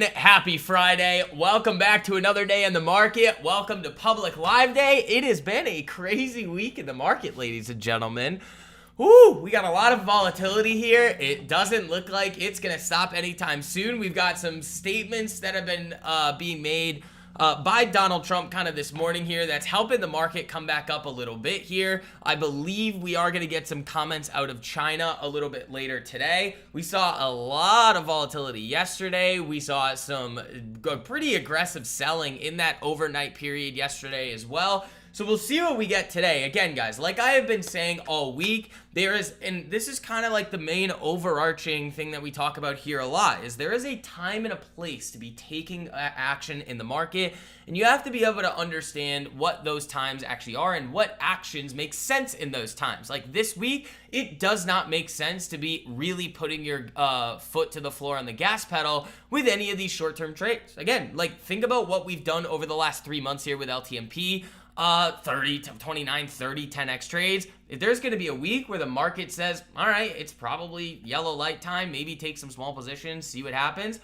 Happy Friday. Welcome back to another day in the market. Welcome to Public Live Day. It has been a crazy week in the market, ladies and gentlemen. Woo, we got a lot of volatility here. It doesn't look like it's going to stop anytime soon. We've got some statements that have been being made by Donald Trump kind of this morning here that's helping the market come back up a little bit here. I believe we are going to get some comments out of China a little bit later today. We saw a lot of volatility yesterday. We saw some pretty aggressive selling in that overnight period yesterday as well. So we'll see what we get today. Again, guys, like I have been saying all week, and this is kind of like the main overarching thing that we talk about here a lot, is there is a time and a place to be taking action in the market, and you have to be able to understand what those times actually are and what actions make sense in those times. Like this week, it does not make sense to be really putting your foot to the floor on the gas pedal with any of these short-term trades. Again, like think about what we've done over the last 3 months here with LTMP. 30 to 29, 30, 10x trades. If there's going to be a week where the market says, all right, it's probably yellow light time, maybe take some small positions, see what happens,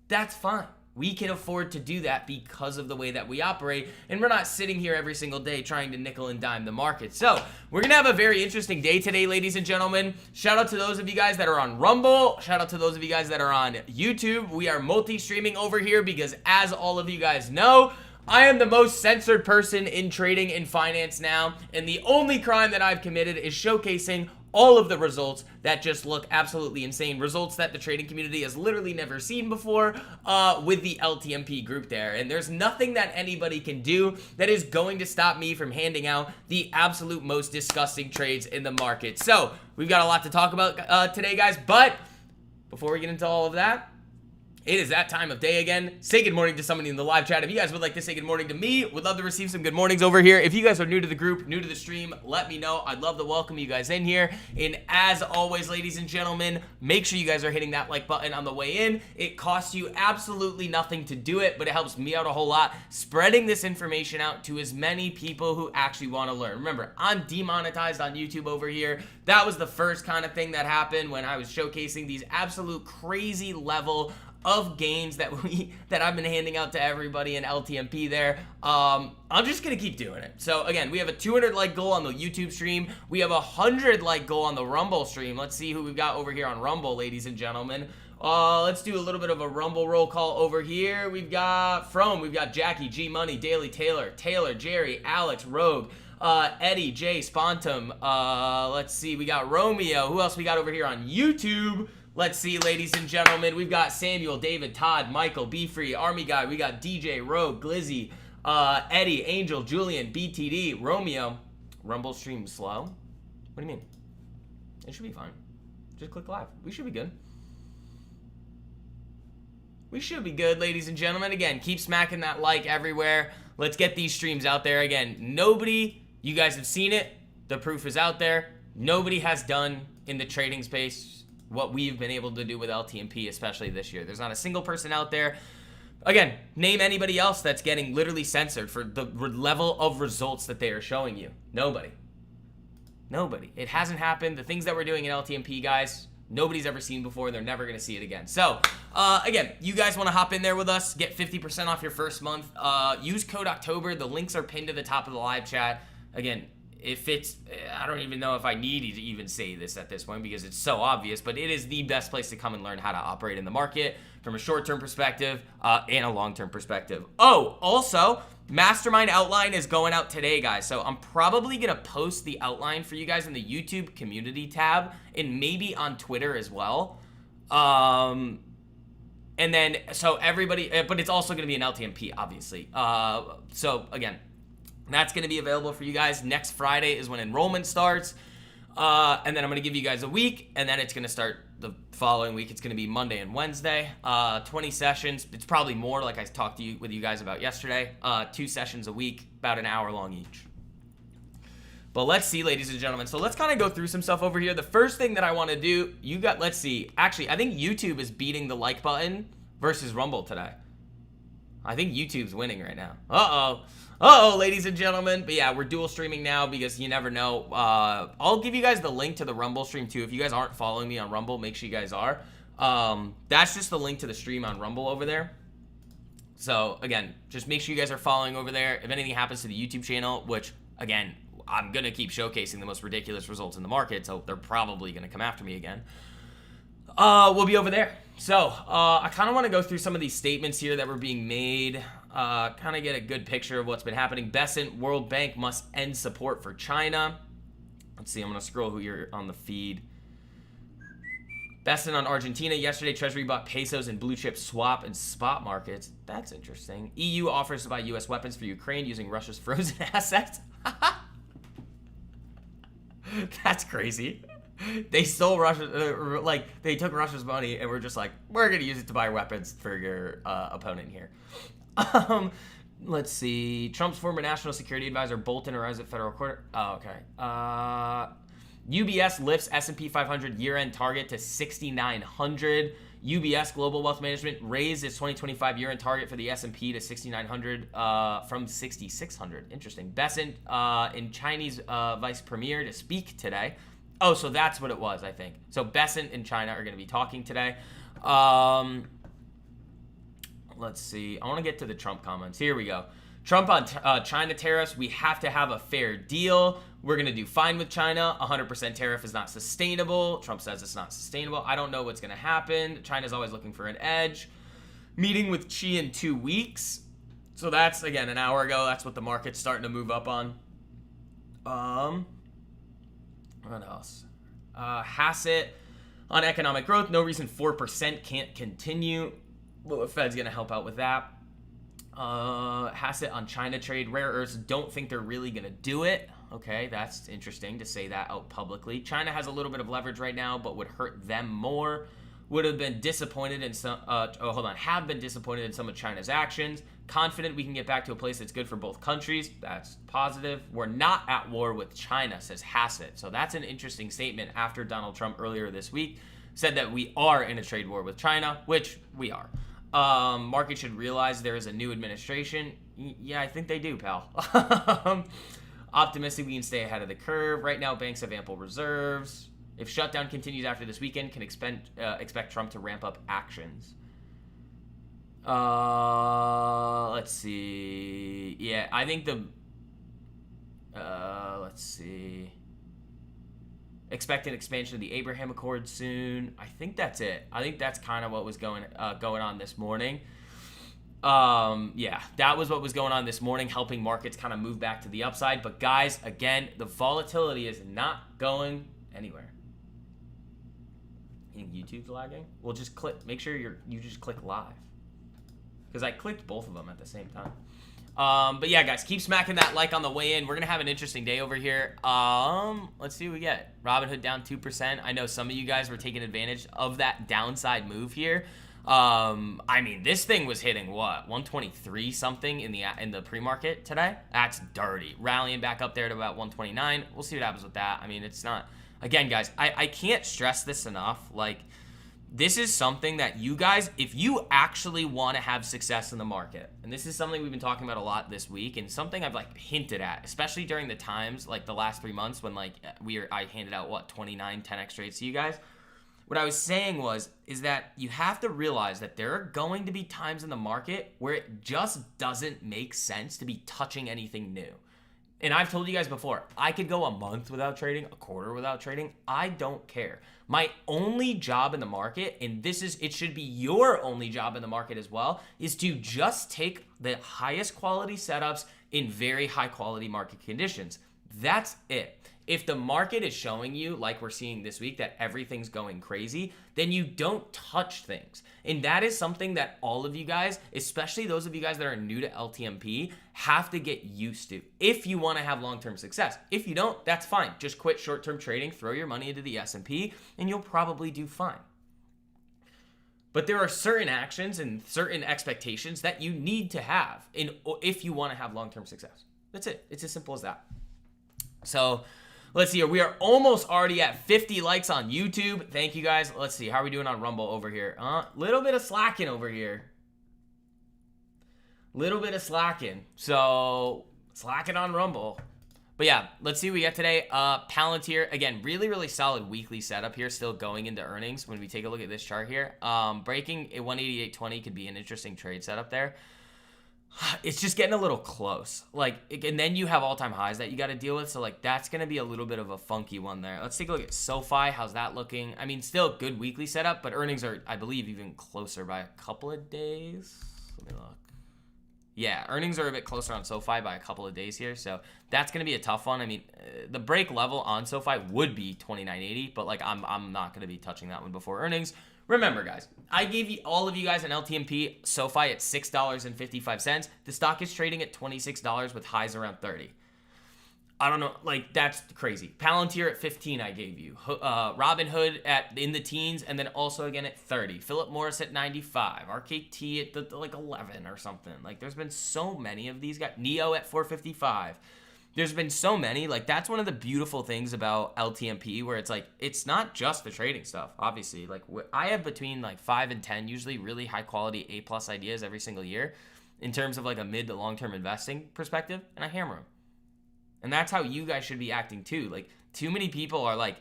that's fine. We can afford to do that because of the way that we operate, and we're not sitting here every single day trying to nickel and dime the market. So we're going to have a very interesting day today, ladies and gentlemen. Shout out to those of you guys that are on Rumble. Shout out to those of you guys that are on YouTube. We are multi-streaming over here because, as all of you guys know, I am the most censored person in trading and finance now, and the only crime that I've committed is showcasing all of the results that just look absolutely insane. Results that the trading community has literally never seen before with the LTMP group there. And there's nothing that anybody can do that is going to stop me from handing out the absolute most disgusting trades in the market. So we've got a lot to talk about today, guys, but before we get into all of that, it is that time of day again. Say good morning to somebody in the live chat. If you guys would like to say good morning to me, would love to receive some good mornings over here. If you guys are new to the group, new to the stream, let me know. I'd love to welcome you guys in here. And as always, ladies and gentlemen, make sure you guys are hitting that like button on the way in. It costs you absolutely nothing to do it, but it helps me out a whole lot, spreading this information out to as many people who actually want to learn. Remember, I'm demonetized on YouTube over here. That was the first kind of thing that happened when I was showcasing these absolute crazy level of gains that I've been handing out to everybody in LTMP there. I'm just gonna keep doing it. So again, we have a 200 like goal on the YouTube stream. We have a 100 like goal on the Rumble stream. Let's see who we've got over here on Rumble, ladies and gentlemen. Let's do a little bit of a Rumble roll call over here. We've got Jackie, G Money, Daily, Taylor, Jerry, Alex, Rogue, Eddie, Jay, Spontum. Let's see, we got Romeo. Who else we got over here on YouTube? Let's see, ladies and gentlemen, we've got Samuel, David, Todd, Michael, Be Free, Army Guy. We got DJ, Rogue, Glizzy, Eddie, Angel, Julian, BTD, Romeo. Rumble stream slow? What do you mean? It should be fine. Just click live. We should be good. We should be good, ladies and gentlemen. Again, keep smacking that like everywhere. Let's get these streams out there. Again, you guys have seen it. The proof is out there. Nobody has done in the trading space what we've been able to do with LTMP, especially this year. There's not a single person out there. Again, name anybody else that's getting literally censored for the level of results that they are showing you. Nobody. It hasn't happened. The things that we're doing in LTMP, guys, nobody's ever seen before. They're never going to see it again. So, again, you guys want to hop in there with us, get 50% off your first month. Use code October. The links are pinned to the top of the live chat. Again, I don't even know if I need to even say this at this point because it's so obvious, but it is the best place to come and learn how to operate in the market from a short-term perspective and a long-term perspective. Oh, also, Mastermind outline is going out today, guys. So I'm probably going to post the outline for you guys in the YouTube community tab and maybe on Twitter as well. And then, so everybody, but it's also going to be an LTMP, obviously. So again, that's going to be available for you guys. Next Friday is when enrollment starts. And then I'm going to give you guys a week, and then it's going to start the following week. It's going to be Monday and Wednesday. 20 sessions. It's probably more, like I talked with you guys about yesterday. 2 sessions a week, about an hour long each. But let's see, ladies and gentlemen. So let's kind of go through some stuff over here. The first thing that I want to do, let's see. Actually, I think YouTube is beating the like button versus Rumble today. I think YouTube's winning right now. Uh-oh, ladies and gentlemen. But yeah, we're dual streaming now because you never know. I'll give you guys the link to the Rumble stream too. If you guys aren't following me on Rumble, make sure you guys are. That's just the link to the stream on Rumble over there. So again, just make sure you guys are following over there. If anything happens to the YouTube channel, which again, I'm going to keep showcasing the most ridiculous results in the market, so they're probably going to come after me again. We'll be over there. So I kind of want to go through some of these statements here that were being made, kind of get a good picture of what's been happening. Besant, World Bank must end support for China. Let's see, I'm going to scroll here on the feed. Besant on Argentina. Yesterday, Treasury bought pesos in blue chip swap and spot markets. That's interesting. EU offers to buy U.S. weapons for Ukraine using Russia's frozen assets. That's crazy. They stole Russia, like they took Russia's money and we're just like, we're going to use it to buy weapons for your opponent here. Let's see. Trump's former national security advisor Bolton arrives at federal court. Oh, okay. UBS lifts S&P 500 year-end target to 6,900. UBS Global Wealth Management raised its 2025 year-end target for the S&P to 6,900 from 6,600. Interesting. Besant in Chinese vice premier to speak today. Oh, so that's what it was, I think. So Besant and China are going to be talking today. Let's see. I want to get to the Trump comments. Here we go. Trump on China tariffs. We have to have a fair deal. We're going to do fine with China. 100% tariff is not sustainable. Trump says it's not sustainable. I don't know what's going to happen. China's always looking for an edge. Meeting with Xi in 2 weeks. So that's, again, an hour ago. That's what the market's starting to move up on. What else? Hassett on economic growth. No reason 4% can't continue. Well, the Fed's going to help out with that. Hassett on China trade. Rare earths, don't think they're really going to do it. Okay, that's interesting to say that out publicly. China has a little bit of leverage right now, but would hurt them more. Would have been disappointed in some, have been disappointed in some of China's actions. Confident we can get back to a place that's good for both countries. That's positive. We're not at war with China, says Hassett. So that's an interesting statement after Donald Trump earlier this week said that we are in a trade war with China, which we are. Market should realize there is a new administration. Yeah, I think they do, pal. Optimistic we can stay ahead of the curve. Right now, banks have ample reserves. If shutdown continues after this weekend, can expect Trump to ramp up actions. Let's see. Yeah, I think let's see. Expect an expansion of the Abraham Accord soon. I think that's it. I think that's kind of what was going on this morning. Yeah, that was what was going on this morning, helping markets kind of move back to the upside. But guys, again, the volatility is not going anywhere. You think YouTube's lagging? Well, just click. Make sure you just click live, because I clicked both of them at the same time. But yeah, guys, keep smacking that like on the way in. We're gonna have an interesting day over here. Let's see what we get. Robinhood down 2%. I know some of you guys were taking advantage of that downside move here. I mean, this thing was hitting what, 123 something in the pre-market today. That's dirty. Rallying back up there to about 129. We'll see what happens with that. I mean, it's not. Again, guys, I can't stress this enough. Like, this is something that you guys, if you actually want to have success in the market, and this is something we've been talking about a lot this week, and something I've like hinted at, especially during the times like the last 3 months when like I handed out what 29 10x trades to you guys. What I was saying is that you have to realize that there are going to be times in the market where it just doesn't make sense to be touching anything new. And I've told you guys before, I could go a month without trading, a quarter without trading. I don't care. My only job in the market, and it should be your only job in the market as well, is to just take the highest quality setups in very high quality market conditions. That's it. If the market is showing you, like we're seeing this week, that everything's going crazy, then you don't touch things. And that is something that all of you guys, especially those of you guys that are new to LTMP, have to get used to if you want to have long-term success. If you don't, that's fine. Just quit short-term trading, throw your money into the S&P, and you'll probably do fine. But there are certain actions and certain expectations that you need to have if you want to have long-term success. That's it. It's as simple as that. So let's see here. We are almost already at 50 likes on YouTube. Thank you guys. Let's see. How are we doing on Rumble over here? Little bit of slacking over here. Little bit of slacking. So slacking on Rumble. But yeah, let's see what we get today. Palantir, again, really, really solid weekly setup here, still going into earnings. When we take a look at this chart here, breaking a 188.20 could be an interesting trade setup there. It's just getting a little close. Like, and then you have all-time highs that you got to deal with. So, like, that's going to be a little bit of a funky one there. Let's take a look at Sofi. How's that looking? I mean, still good weekly setup, but earnings are, I believe, even closer by a couple of days. Let me look. Yeah, earnings are a bit closer on SoFi by a couple of days here, so that's going to be a tough one. I mean, the break level on SoFi would be 29.80, but like I'm not going to be touching that one before earnings. Remember, guys, I gave you all of you guys an LTMP SoFi at $6.55. The stock is trading at $26 with highs around 30. I don't know, like that's crazy. Palantir at 15 I gave you. Robinhood in the teens, and then also again at 30. Philip Morris at 95. RKT at like 11 or something. Like there's been so many of these guys. Neo at 455. There's been so many. Like that's one of the beautiful things about LTMP, where it's like it's not just the trading stuff. Obviously, like I have between like 5 and 10 usually really high quality A+ ideas every single year in terms of like a mid to long term investing perspective, and I hammer them. And that's how you guys should be acting too. Like too many people are like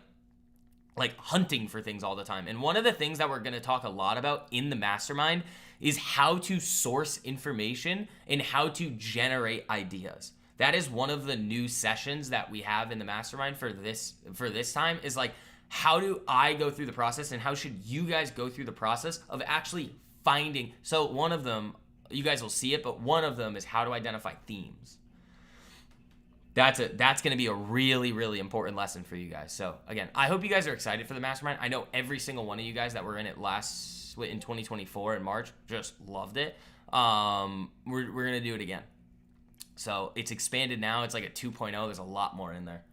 hunting for things all the time. And one of the things that we're going to talk a lot about in the mastermind is how to source information and how to generate ideas. That is one of the new sessions that we have in the mastermind for this time is like, how do I go through the process and how should you guys go through the process of actually finding. So one of them, you guys will see it, but one of them is how to identify themes. That's going to be a really, really important lesson for you guys. So again, I hope you guys are excited for the mastermind. I know every single one of you guys that were in it in 2024 in March just loved it. We're going to do it again. So it's expanded now. It's like a 2.0. There's a lot more in there.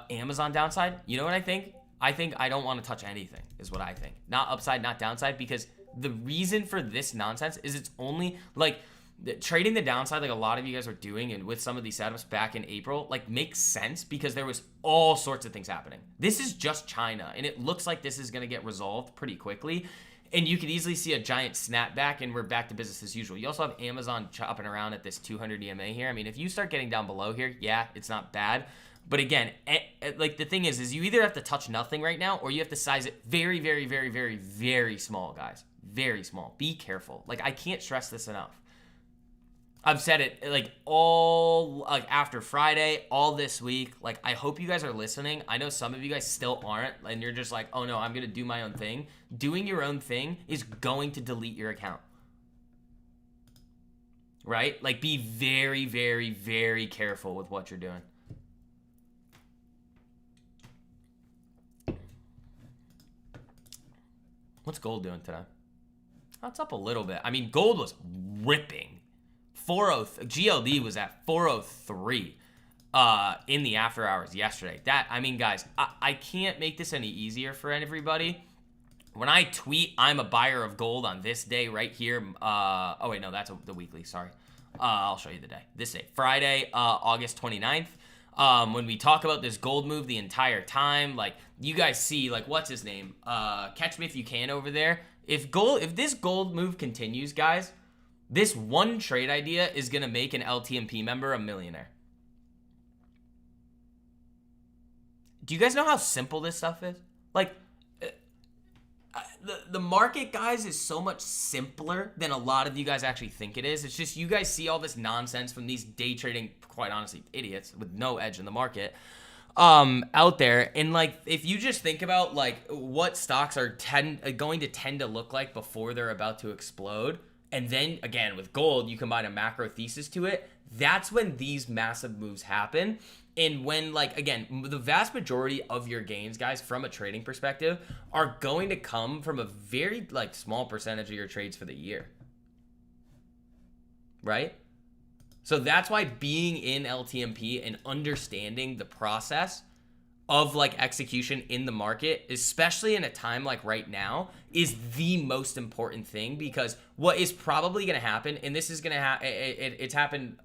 Amazon downside. You know what I think? I think I don't want to touch anything is what I think. Not upside, not downside, because the reason for this nonsense is it's only like trading the downside like a lot of you guys are doing and with some of these setups back in April like makes sense because there was all sorts of things happening. This is just China and it looks like this is going to get resolved pretty quickly and you could easily see a giant snapback and we're back to business as usual. You also have Amazon chopping around at this 200 EMA here. I mean, if you start getting down below here, yeah, it's not bad. But again, like the thing is you either have to touch nothing right now or you have to size it very, very, very, very, very small, guys. Very small. Be careful. Like I can't stress this enough. I've said it like all like after Friday, all this week. Like I hope you guys are listening. I know some of you guys still aren't and you're just like, oh no, I'm going to do my own thing. Doing your own thing is going to delete your account. Right? Like be very, very, very careful with what you're doing. What's gold doing today? Oh, it's up a little bit. I mean, gold was ripping. GLD was at 403 in the after hours yesterday. That, I mean, guys, I can't make this any easier for everybody. When I tweet, I'm a buyer of gold on this day right here. Oh, wait, no, that's the weekly. Sorry. I'll show you the day. This day, Friday, August 29th. When we talk about this gold move the entire time, like you guys see, like what's his name? Catch me if you can over there. If this gold move continues, guys, this one trade idea is gonna make an LTMP member a millionaire. Do you guys know how simple this stuff is? Like, the market, guys, is so much simpler than a lot of you guys actually think it is. It's just you guys see all this nonsense from these day trading, quite honestly, idiots with no edge in the market out there. And like, if you just think about like what stocks are going to tend to look like before they're about to explode, and then again with gold, you combine a macro thesis to it. That's when these massive moves happen. And when, like, again, the vast majority of your gains, guys, from a trading perspective, are going to come from a very, like, small percentage of your trades for the year. Right? So that's why being in LTMP and understanding the process of, like, execution in the market, especially in a time like right now, is the most important thing. Because what is probably going to happen, and this is going to happen, it's happened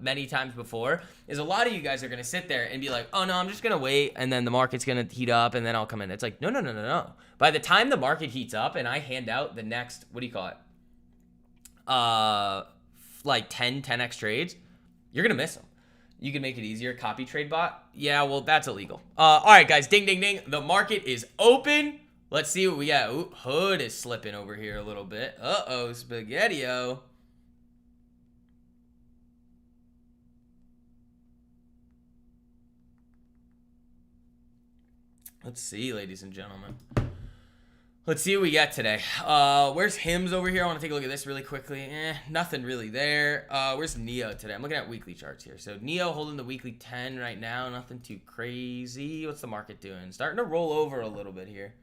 many times before, is a lot of you guys are going to sit there and be like, oh no, I'm just going to wait, and then the market's going to heat up, and then I'll come in. It's like, no. By the time the market heats up and I hand out the next, what do you call it? Like 10x trades, you're going to miss them. You can make it easier. Copy trade bot. Yeah, well, that's illegal. All right, guys. Ding, ding, ding. The market is open. Let's see what we got. Ooh, hood is slipping over here a little bit. Uh-oh, spaghetti-o. Let's see, ladies and gentlemen. Let's see what we got today. Where's Hims over here? I want to take a look at this really quickly. Nothing really there. Where's Neo today? I'm looking at weekly charts here. So Neo holding the weekly 10 right now. Nothing too crazy. What's the market doing? Starting to roll over a little bit here.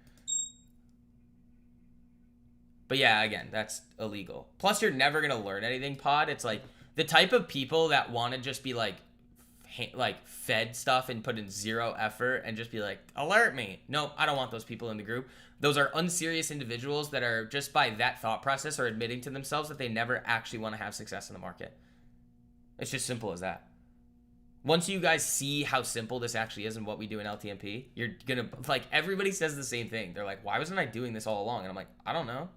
But yeah, again, that's illegal. Plus, you're never going to learn anything, Pod. It's like the type of people that want to just be like fed stuff and put in zero effort and just be like, alert me. No, I don't want those people in the group. Those are unserious individuals that are just by that thought process are admitting to themselves that they never actually want to have success in the market. It's just simple as that. Once you guys see how simple this actually is and what we do in LTMP, you're going to, like, everybody says the same thing. They're like, why wasn't I doing this all along? And I'm like, I don't know.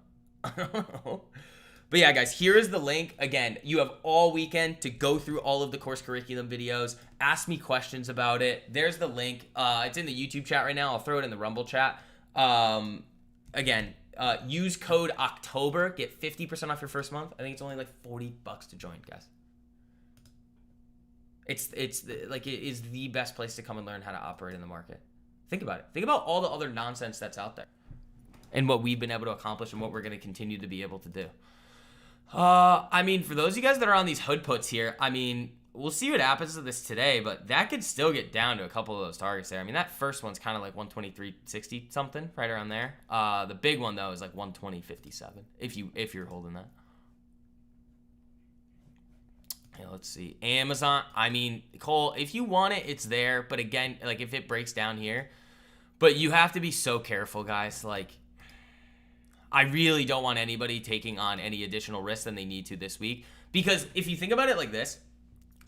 I don't know. But yeah, guys, here is the link. Again, you have all weekend to go through all of the course curriculum videos. Ask me questions about it. There's the link. It's in the YouTube chat right now. I'll throw it in the Rumble chat. Again, use code October. Get 50% off your first month. I think it's only like $40 to join, guys. It is the best place to come and learn how to operate in the market. Think about it. Think about all the other nonsense that's out there and what we've been able to accomplish and what we're going to continue to be able to do. I mean, for those of you guys that are on these hood puts here, I mean, we'll see what happens to this today, but that could still get down to a couple of those targets there. I mean, that first one's kind of like 123.60 something, right around there. The big one though is like 120.57 if you're holding that. Yeah, let's see. Amazon, I mean, Cole, if you want it, it's there, but again, like if it breaks down here, but you have to be so careful, guys. Like, I really don't want anybody taking on any additional risk than they need to this week. Because if you think about it like this,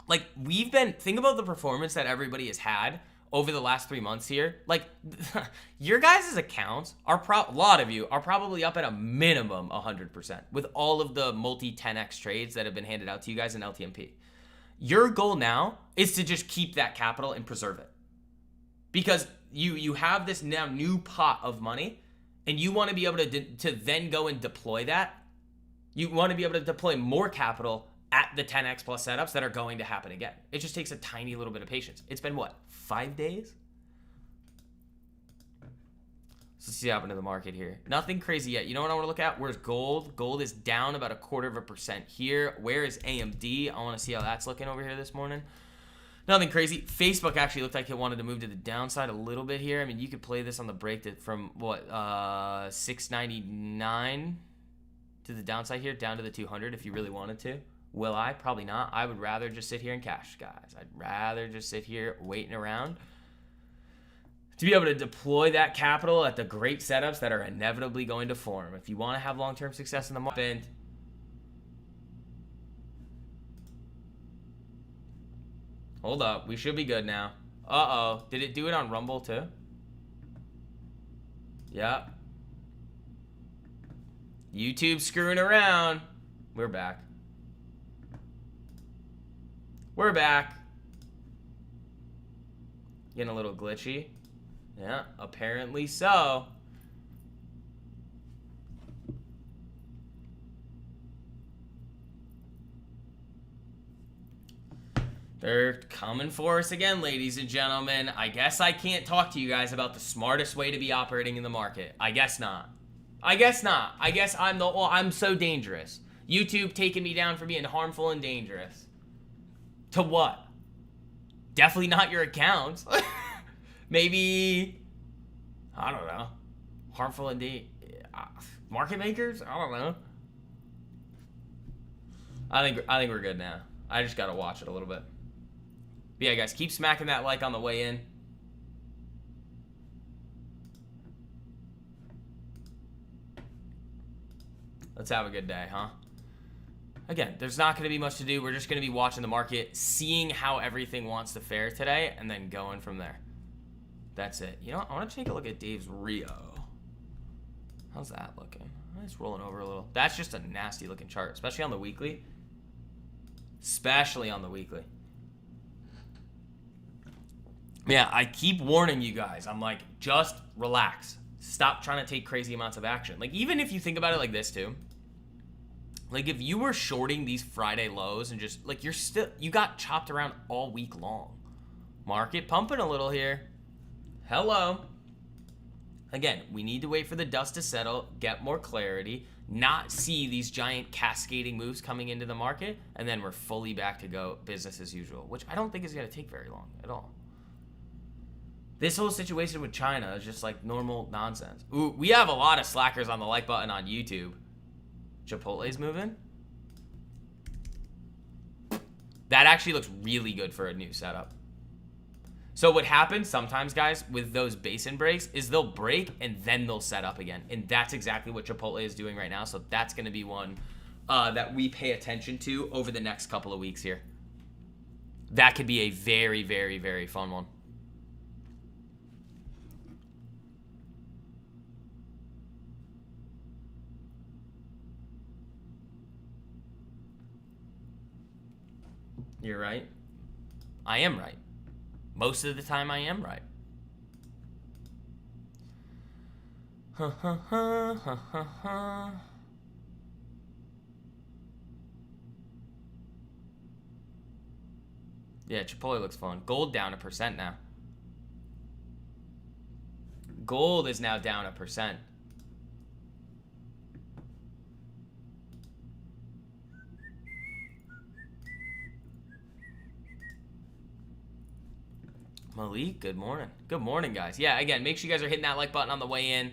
like think about the performance that everybody has had over the last 3 months here. Like your guys' accounts are a lot of you are probably up at a minimum 100% with all of the multi 10x trades that have been handed out to you guys in LTMP. Your goal now is to just keep that capital and preserve it. Because you have this now new pot of money. And you want to be able to then go and deploy that. You want to be able to deploy more capital at the 10x plus setups that are going to happen again. It just takes a tiny little bit of patience. It's been what, 5 days? Let's see what happened to the market here. Nothing crazy yet. You know what I want to look at? Where's gold? Gold is down about 0.25% here. Where is AMD? I want to see how that's looking over here this morning. Nothing crazy. Facebook actually looked like it wanted to move to the downside a little bit here. I mean, you could play this on the break from what, 699 to the downside here, down to the 200 if you really wanted to. Will I? Probably not. I would rather just sit here and cash, guys. I'd rather just sit here waiting around to be able to deploy that capital at the great setups that are inevitably going to form. If you want to have long-term success in the market, hold up. We should be good now. Uh-oh. Did it do it on Rumble too? Yep. YouTube screwing around. We're back. We're back. Getting a little glitchy. Yeah, apparently so. They're coming for us again, ladies and gentlemen. I guess I can't talk to you guys about the smartest way to be operating in the market. I guess not. I guess not. I guess I'm so dangerous. YouTube taking me down for being harmful and dangerous. To what? Definitely not your accounts. Maybe, I don't know. Harmful and market makers? I don't know. I think we're good now. I just gotta watch it a little bit. But yeah, guys, keep smacking that like on the way in. Let's have a good day, huh? Again, there's not going to be much to do. We're just going to be watching the market, seeing how everything wants to fare today, and then going from there. That's it. You know, I want to take a look at Dave's Rio. How's that looking? It's rolling over a little. That's just a nasty looking chart, especially on the weekly. Especially on the weekly. Yeah, I keep warning you guys. I'm like, just relax. Stop trying to take crazy amounts of action. Like, even if you think about it like this too. Like, if you were shorting these Friday lows and just, like, you got chopped around all week long. Market pumping a little here. Hello. Again, we need to wait for the dust to settle, get more clarity, not see these giant cascading moves coming into the market, and then we're fully back to go business as usual, which I don't think is going to take very long at all. This whole situation with China is just like normal nonsense. Ooh, we have a lot of slackers on the like button on YouTube. Chipotle's moving. That actually looks really good for a new setup. So what happens sometimes, guys, with those basin breaks is they'll break and then they'll set up again. And that's exactly what Chipotle is doing right now. So that's going to be one that we pay attention to over the next couple of weeks here. That could be a very, very, very fun one. You're right. I am right. Most of the time I am right. Yeah, Chipotle looks fun. Gold down 1% now. Gold is now down 1%. Malik, good morning. Good morning, guys. Yeah, again, make sure you guys are hitting that like button on the way in.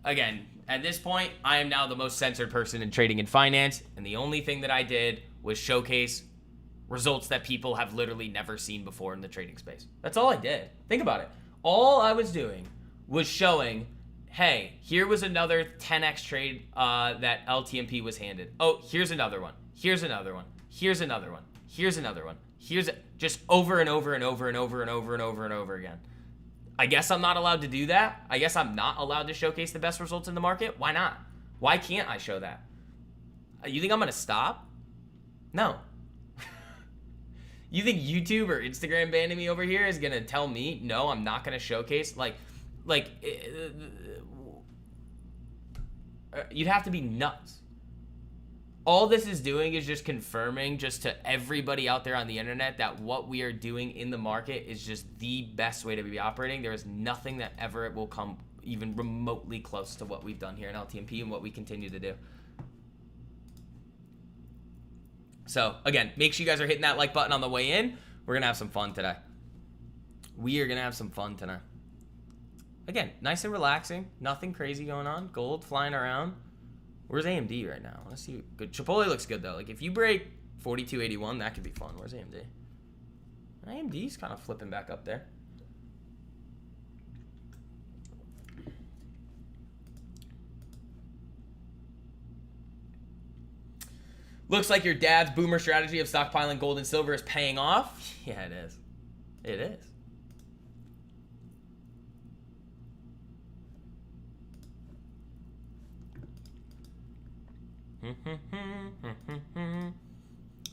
Again, at this point, I am now the most censored person in trading and finance, and the only thing that I did was showcase results that people have literally never seen before in the trading space. That's all I did. Think about it. All I was doing was showing, hey, here was another 10x trade that LTMP was handed. Oh, here's another one. Here's another one. Here's another one. Here's another one. Here's just over and over and over and over and over and over and over again. I guess I'm not allowed to do that. I guess I'm not allowed to showcase the best results in the market. Why not? Why can't I show that? You think I'm going to stop? No. You think YouTube or Instagram banning me over here is going to tell me, no, I'm not going to showcase? You'd have to be nuts. All this is doing is just confirming just to everybody out there on the internet that what we are doing in the market is just the best way to be operating. There is nothing that ever will come even remotely close to what we've done here in LTMP and what we continue to do. So, again, make sure you guys are hitting that like button on the way in. We're going to have some fun today. We are going to have some fun tonight. Again, nice and relaxing. Nothing crazy going on. Gold flying around. Where's AMD right now? Let's see. Good. Chipotle looks good, though. Like, if you break 42.81, that could be fun. Where's AMD? AMD's kind of flipping back up there. Looks like your dad's boomer strategy of stockpiling gold and silver is paying off. Yeah, it is. It is.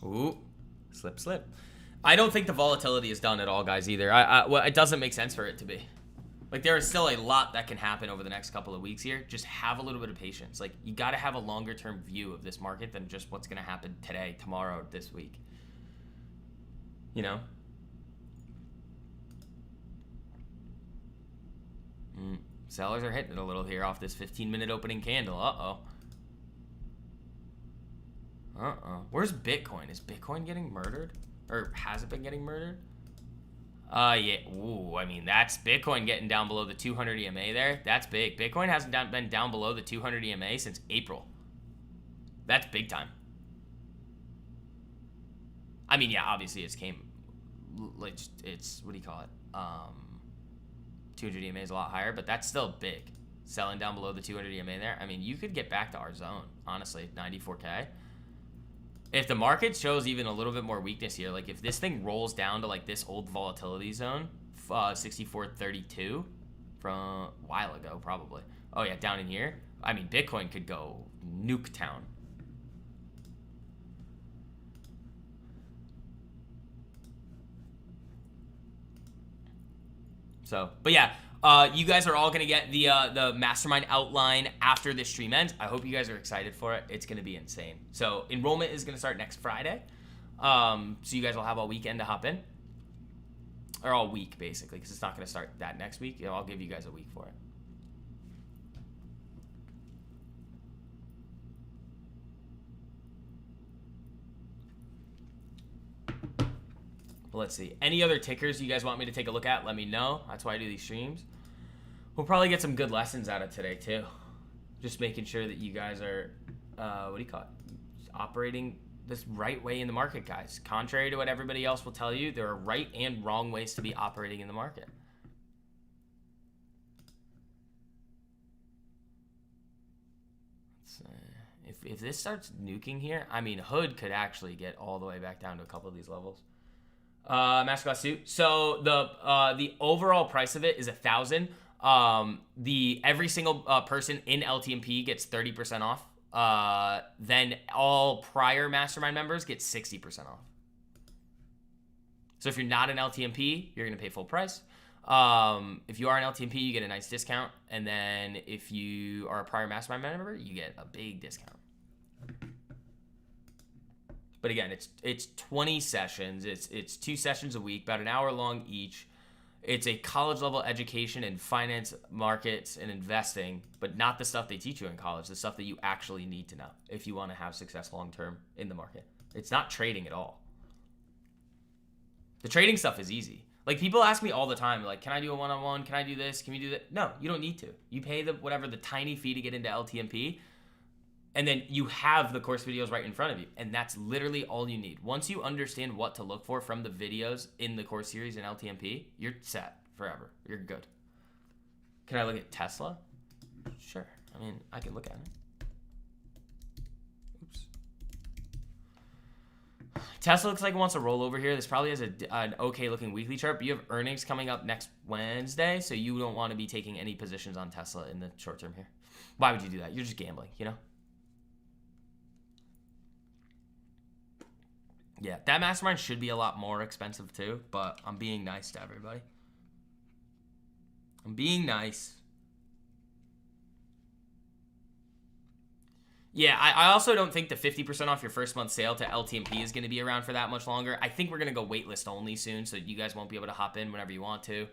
Ooh, slip. I don't think the volatility is done at all, guys, either. Well, it doesn't make sense for it to be. Like, there is still a lot that can happen over the next couple of weeks here. Just have a little bit of patience. Like, you got to have a longer-term view of this market than just what's going to happen today, tomorrow, this week. You know? Sellers are hitting it a little here off this 15-minute opening candle. Where's Bitcoin? Is Bitcoin getting murdered? Or has it been getting murdered? Yeah. Ooh, I mean, that's Bitcoin getting down below the 200 EMA there. That's big. Bitcoin hasn't been down below the 200 EMA since April. That's big time. I mean, yeah, obviously it's what do you call it? 200 EMA is a lot higher, but that's still big. Selling down below the 200 EMA there. I mean, you could get back to our zone, honestly, 94K. If the market shows even a little bit more weakness here, like if this thing rolls down to like this old volatility zone, 64.32 from a while ago, probably. Oh yeah, down in here. I mean, Bitcoin could go nuke town. So, but yeah, you guys are all gonna get the mastermind outline after this stream ends. I hope you guys are excited for it. It's gonna be insane. So enrollment is gonna start next Friday. So you guys will have all weekend to hop in, or all week basically, because it's not gonna start that next week. I'll give you guys a week for it. Let's see. Any other tickers you guys want me to take a look at, let me know. That's why I do these streams. We'll probably get some good lessons out of today, too. Just making sure that you guys are, what do you call it? Operating this right way in the market, guys. Contrary to what everybody else will tell you, there are right and wrong ways to be operating in the market. If this starts nuking here, I mean, Hood could actually get all the way back down to a couple of these levels. Mascot suit. So the overall price of it is $1,000. Every single person in LTMP gets 30% off. Then all prior mastermind members get 60% off. So if you're not an LTMP, you're gonna pay full price. If you are an LTMP, you get a nice discount, and then if you are a prior mastermind member, you get a big discount. But again, it's 20 sessions. It's 2 sessions a week, about an hour long each. It's a college level education in finance, markets, and investing, but not the stuff they teach you in college, the stuff that you actually need to know if you want to have success long term in the market. It's not trading at all. The trading stuff is easy. Like, people ask me all the time, like, can I do a one-on-one? Can I do this? Can we do that? No, you don't need to. You pay the tiny fee to get into LTMP, and then you have the course videos right in front of you. And that's literally all you need. Once you understand what to look for from the videos in the course series in LTMP, you're set forever. You're good. Can I look at Tesla? Sure. I mean, I can look at it. Oops. Tesla looks like it wants to roll over here. This probably has an okay looking weekly chart, but you have earnings coming up next Wednesday, so you don't want to be taking any positions on Tesla in the short term here. Why would you do that? You're just gambling, you know? Yeah, that mastermind should be a lot more expensive too, but I'm being nice to everybody. I'm being nice. Yeah, I also don't think the 50% off your first month sale to LTMP is going to be around for that much longer. I think we're going to go waitlist only soon, so you guys won't be able to hop in whenever you want to.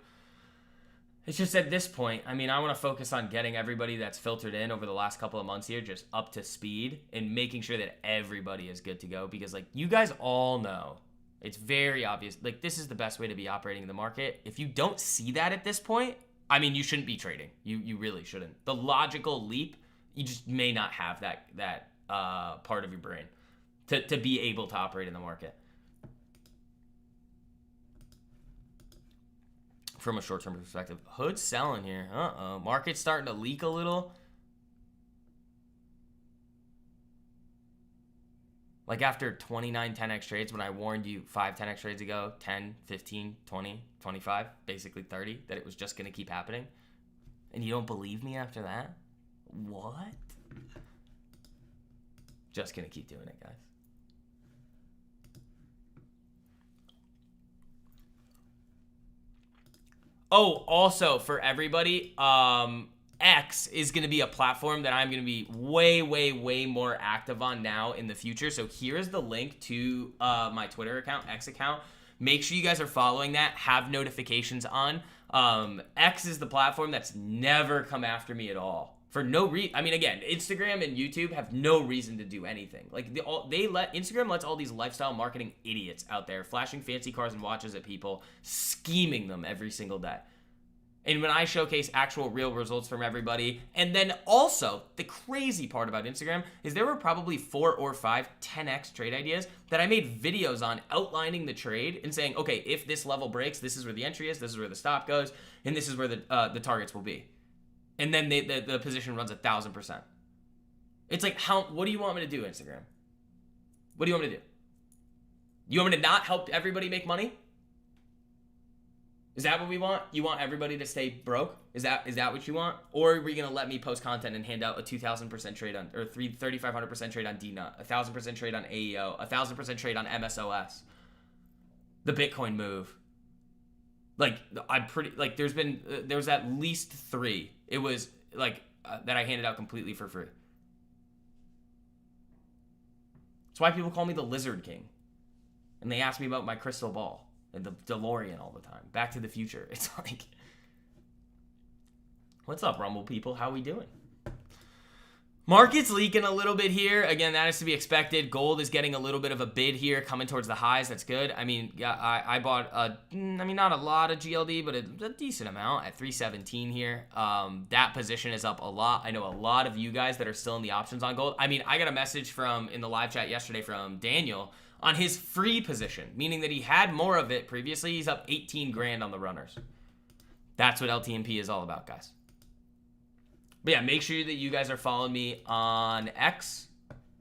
It's just at this point, I mean, I want to focus on getting everybody that's filtered in over the last couple of months here just up to speed and making sure that everybody is good to go, because, like, you guys all know, it's very obvious, like, this is the best way to be operating in the market. If you don't see that at this point, I mean, you shouldn't be trading. You really shouldn't. The logical leap, you just may not have that part of your brain to be able to operate in the market. From a short-term perspective. Hood's selling here. Market's starting to leak a little. Like after 29 10x trades, when I warned you 5 10x trades ago, 10, 15, 20, 25, basically 30, that it was just going to keep happening. And you don't believe me after that? What? Just going to keep doing it, guys. Oh, also for everybody, X is going to be a platform that I'm going to be way more active on now in the future. So here's the link to my Twitter account, X account. Make sure you guys are following that, have notifications on. X is the platform that's never come after me at all. For no reason. I mean, again, Instagram and YouTube have no reason to do anything. Like, Instagram lets all these lifestyle marketing idiots out there flashing fancy cars and watches at people, scheming them every single day. And when I showcase actual real results from everybody, and then also the crazy part about Instagram is there were probably 4 or 5 10x trade ideas that I made videos on outlining the trade and saying, okay, if this level breaks, this is where the entry is, this is where the stop goes, and this is where the targets will be. And then the position runs 1,000%. It's like, what do you want me to do, Instagram? What do you want me to do? You want me to not help everybody make money? Is that what we want? You want everybody to stay broke? Is that what you want? Or are we going to let me post content and hand out a 2,000% trade on, or 3,500% trade on DNUT, 1,000% trade on AEO, 1,000% trade on MSOS, the Bitcoin move? Like, I'm pretty, like, there was at least 3. It was, like, that I handed out completely for free. That's why people call me the Lizard King. And they ask me about my crystal ball and the DeLorean all the time. Back to the Future. It's like, what's up, Rumble people? How we doing? Market's leaking a little bit here. Again, that is to be expected. Gold is getting a little bit of a bid here, coming towards the highs. That's good. I mean, yeah, I bought not a lot of GLD, but a decent amount at 317 here. That position is up a lot. I know a lot of you guys that are still in the options on gold. I mean, I got a message in the live chat yesterday from Daniel on his free position, meaning that he had more of it previously. He's up 18 grand on the runners. That's what LTMP is all about, guys. But yeah, make sure that you guys are following me on X.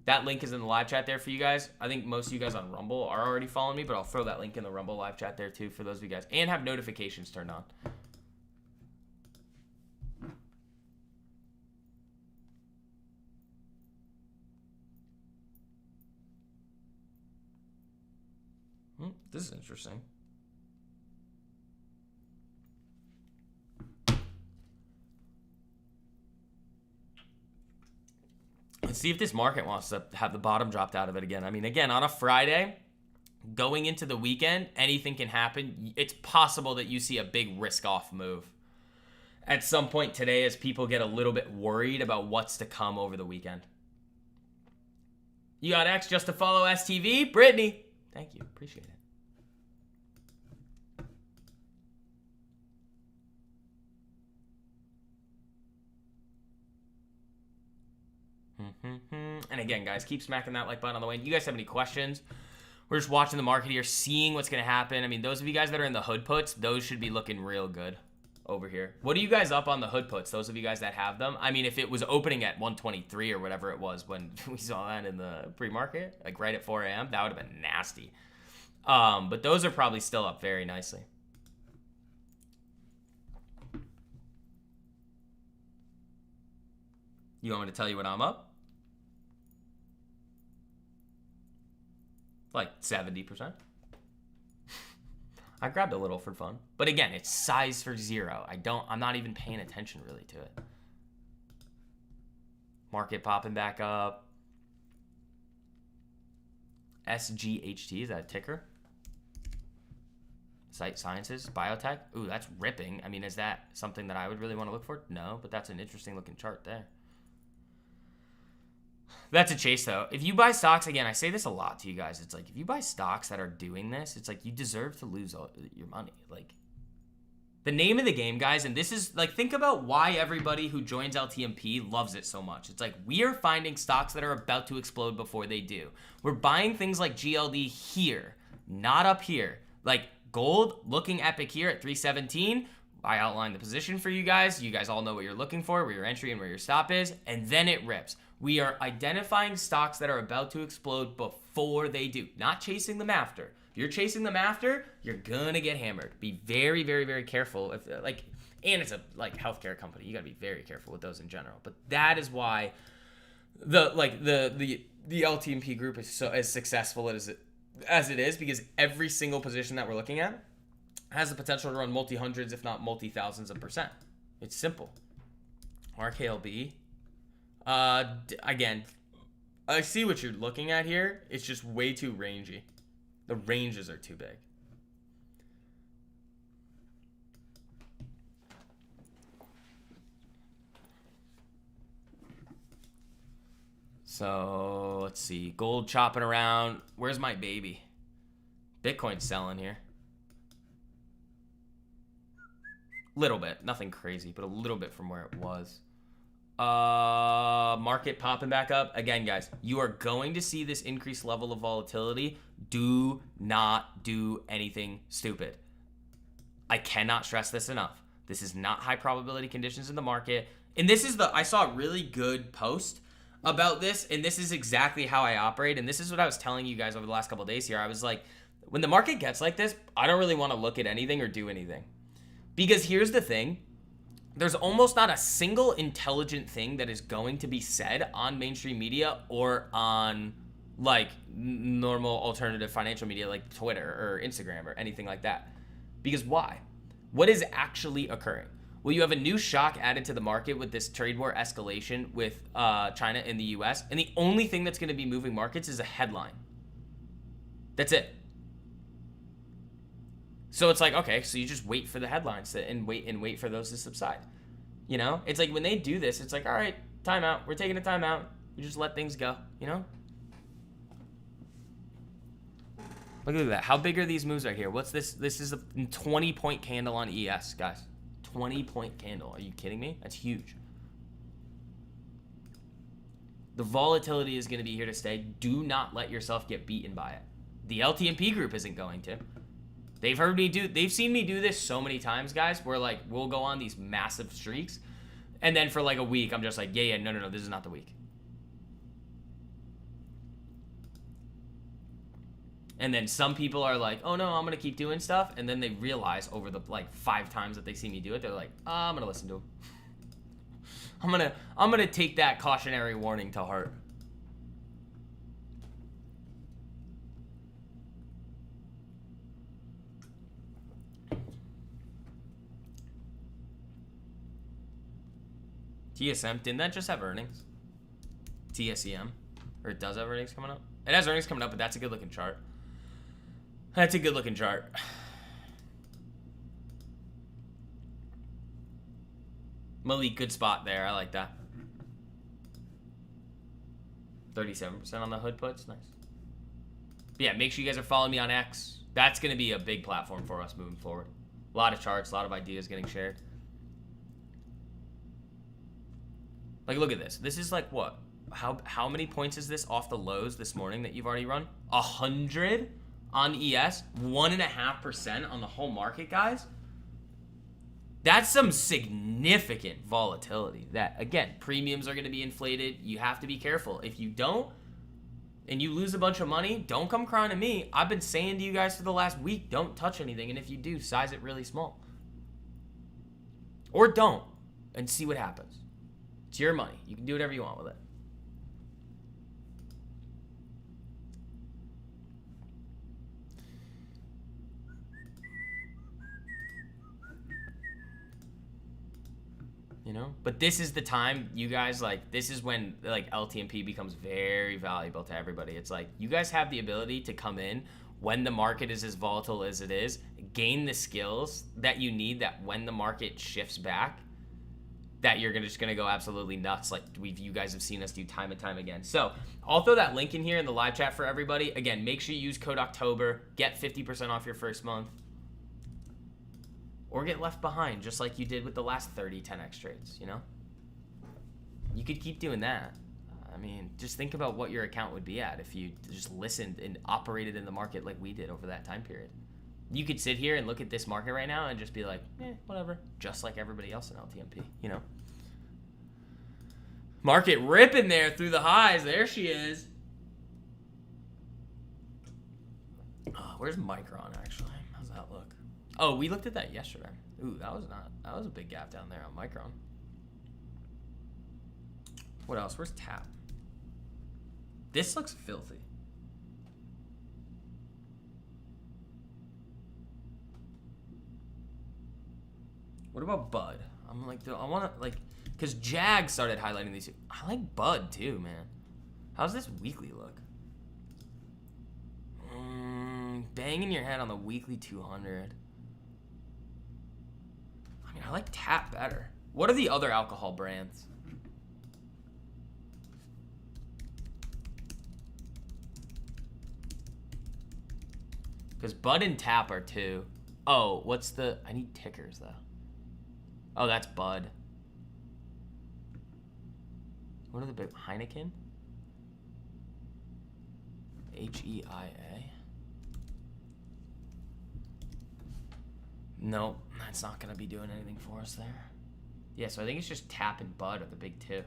That link is in the live chat there for you guys. I think most of you guys on Rumble are already following me, but I'll throw that link in the Rumble live chat there too for those of you guys. And have notifications turned on. This is interesting. Let's see if this market wants to have the bottom dropped out of it again. I mean, again, on a Friday, going into the weekend, anything can happen. It's possible that you see a big risk-off move at some point today as people get a little bit worried about what's to come over the weekend. You got X just to follow STV? Brittany, thank you. Appreciate it. And again, guys, keep smacking that like button on the way. You guys have any questions? We're just watching the market here, seeing what's going to happen. I mean, those of you guys that are in the hood puts, those should be looking real good over here. What are you guys up on the hood puts? Those of you guys that have them. I mean, if it was opening at 123 or whatever it was when we saw that in the pre-market, like right at 4 a.m., that would have been nasty. But those are probably still up very nicely. You want me to tell you what I'm up? Like 70%. I grabbed a little for fun. But again, it's size for 0. I'm not even paying attention really to it. Market popping back up. SGHT, is that a ticker? Site Sciences, Biotech. Ooh, that's ripping. I mean, is that something that I would really want to look for? No, but that's an interesting looking chart there. That's a chase, though. If you buy stocks, again, I say this a lot to you guys. It's like, if you buy stocks that are doing this, it's like you deserve to lose all your money. Like, the name of the game, guys, and this is, like, think about why everybody who joins LTMP loves it so much. It's like, we are finding stocks that are about to explode before they do. We're buying things like GLD here, not up here. Like, gold, looking epic here at 317. I outlined the position for you guys. You guys all know what you're looking for, where your entry and where your stop is, and then it rips. We are identifying stocks that are about to explode before they do, not chasing them after. If you're chasing them after, you're gonna get hammered. Be very, very, very careful. If and it's a healthcare company, you gotta be very careful with those in general. But that is why the LTMP group is so as successful as it is, because every single position that we're looking at has the potential to run multi-hundreds, if not multi-thousands of %. It's simple. RKLB. Again, I see what you're looking at here. It's just way too rangy. The ranges are too big. So, let's see. Gold chopping around. Where's my baby? Bitcoin's selling here. Little bit. Nothing crazy, but a little bit from where it was. Market popping back up. Again, guys, you are going to see this increased level of volatility. Do not do anything stupid. I cannot stress this enough. This is not high probability conditions in the market. And this is I saw a really good post about this, and this is exactly how I operate. And this is what I was telling you guys over the last couple of days here. I was like, when the market gets like this, I don't really want to look at anything or do anything. Because here's the thing. There's almost not a single intelligent thing that is going to be said on mainstream media or on like normal alternative financial media like Twitter or Instagram or anything like that. Because why? What is actually occurring? Well, you have a new shock added to the market with this trade war escalation with China and the US, and the only thing that's going to be moving markets is a headline. That's it. So it's like, okay, so you just wait for the headlines and wait for those to subside. You know? It's like when they do this, it's like, all right, timeout. We're taking a timeout. We just let things go, you know? Look at that. How big are these moves right here? What's this? This is a 20-point candle on ES, guys. 20-point candle. Are you kidding me? That's huge. The volatility is going to be here to stay. Do not let yourself get beaten by it. The LTMP group isn't going to. They've seen me do this so many times, guys, where like we'll go on these massive streaks, and then for like a week, I'm just like, yeah, no, this is not the week. And then some people are like, oh no, I'm gonna keep doing stuff, and then they realize over the like 5 times that they see me do it, they're like, I'm gonna listen to them. I'm gonna take that cautionary warning to heart. TSM, didn't that just have earnings? TSEM, or it does have earnings coming up? It has earnings coming up, but that's a good looking chart. That's a good looking chart. Malik, good spot there. I like that. 37% on the hood puts. Nice. But yeah, make sure you guys are following me on X. That's going to be a big platform for us moving forward. A lot of charts, a lot of ideas getting shared. Like, look at this. This is like what? How many points is this off the lows this morning that you've already run? 100 on ES, 1.5% on the whole market, guys. That's some significant volatility. That, again, premiums are going to be inflated. You have to be careful. If you don't, and you lose a bunch of money, don't come crying to me. I've been saying to you guys for the last week, don't touch anything. And if you do, size it really small. Or don't, and see what happens. It's your money. You can do whatever you want with it. You know, but this is the time, you guys, like, this is when like LTMP becomes very valuable to everybody. It's like you guys have the ability to come in when the market is as volatile as it is, gain the skills that you need, that when the market shifts back, that you're just gonna go absolutely nuts, like you guys have seen us do time and time again. So I'll throw that link in here in the live chat for everybody. Again, make sure you use code October, get 50% off your first month. Or get left behind, just like you did with the last 30 10x trades, you know? You could keep doing that. I mean, just think about what your account would be at if you just listened and operated in the market like we did over that time period. You could sit here and look at this market right now and just be like, whatever. Just like everybody else in LTMP, you know? Market ripping there through the highs. There she is. Oh, where's Micron, actually? How's that look? Oh, we looked at that yesterday. Ooh, that was a big gap down there on Micron. What else? Where's TAP? This looks filthy. What about Bud? I'm like, I want to, like, because Jag started highlighting these. I like Bud too, man. How's this weekly look? Banging your head on the weekly 200. I mean, I like Tap better. What are the other alcohol brands? Because Bud and Tap are two. Oh, what's the... I need tickers, though. Oh, that's Bud. What are the big... Heineken? H-E-I-A? Nope, that's not going to be doing anything for us there. Yeah, so I think it's just Tap and Bud are the big two.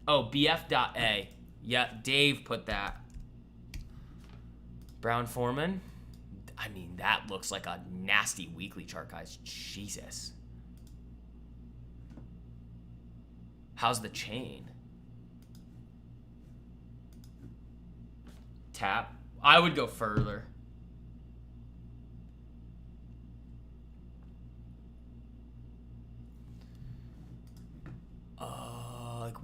Oh, BF.A. Yeah, Dave put that. Brown Foreman. I mean, that looks like a nasty weekly chart, guys. Jesus. How's the chain? Tap. I would go further.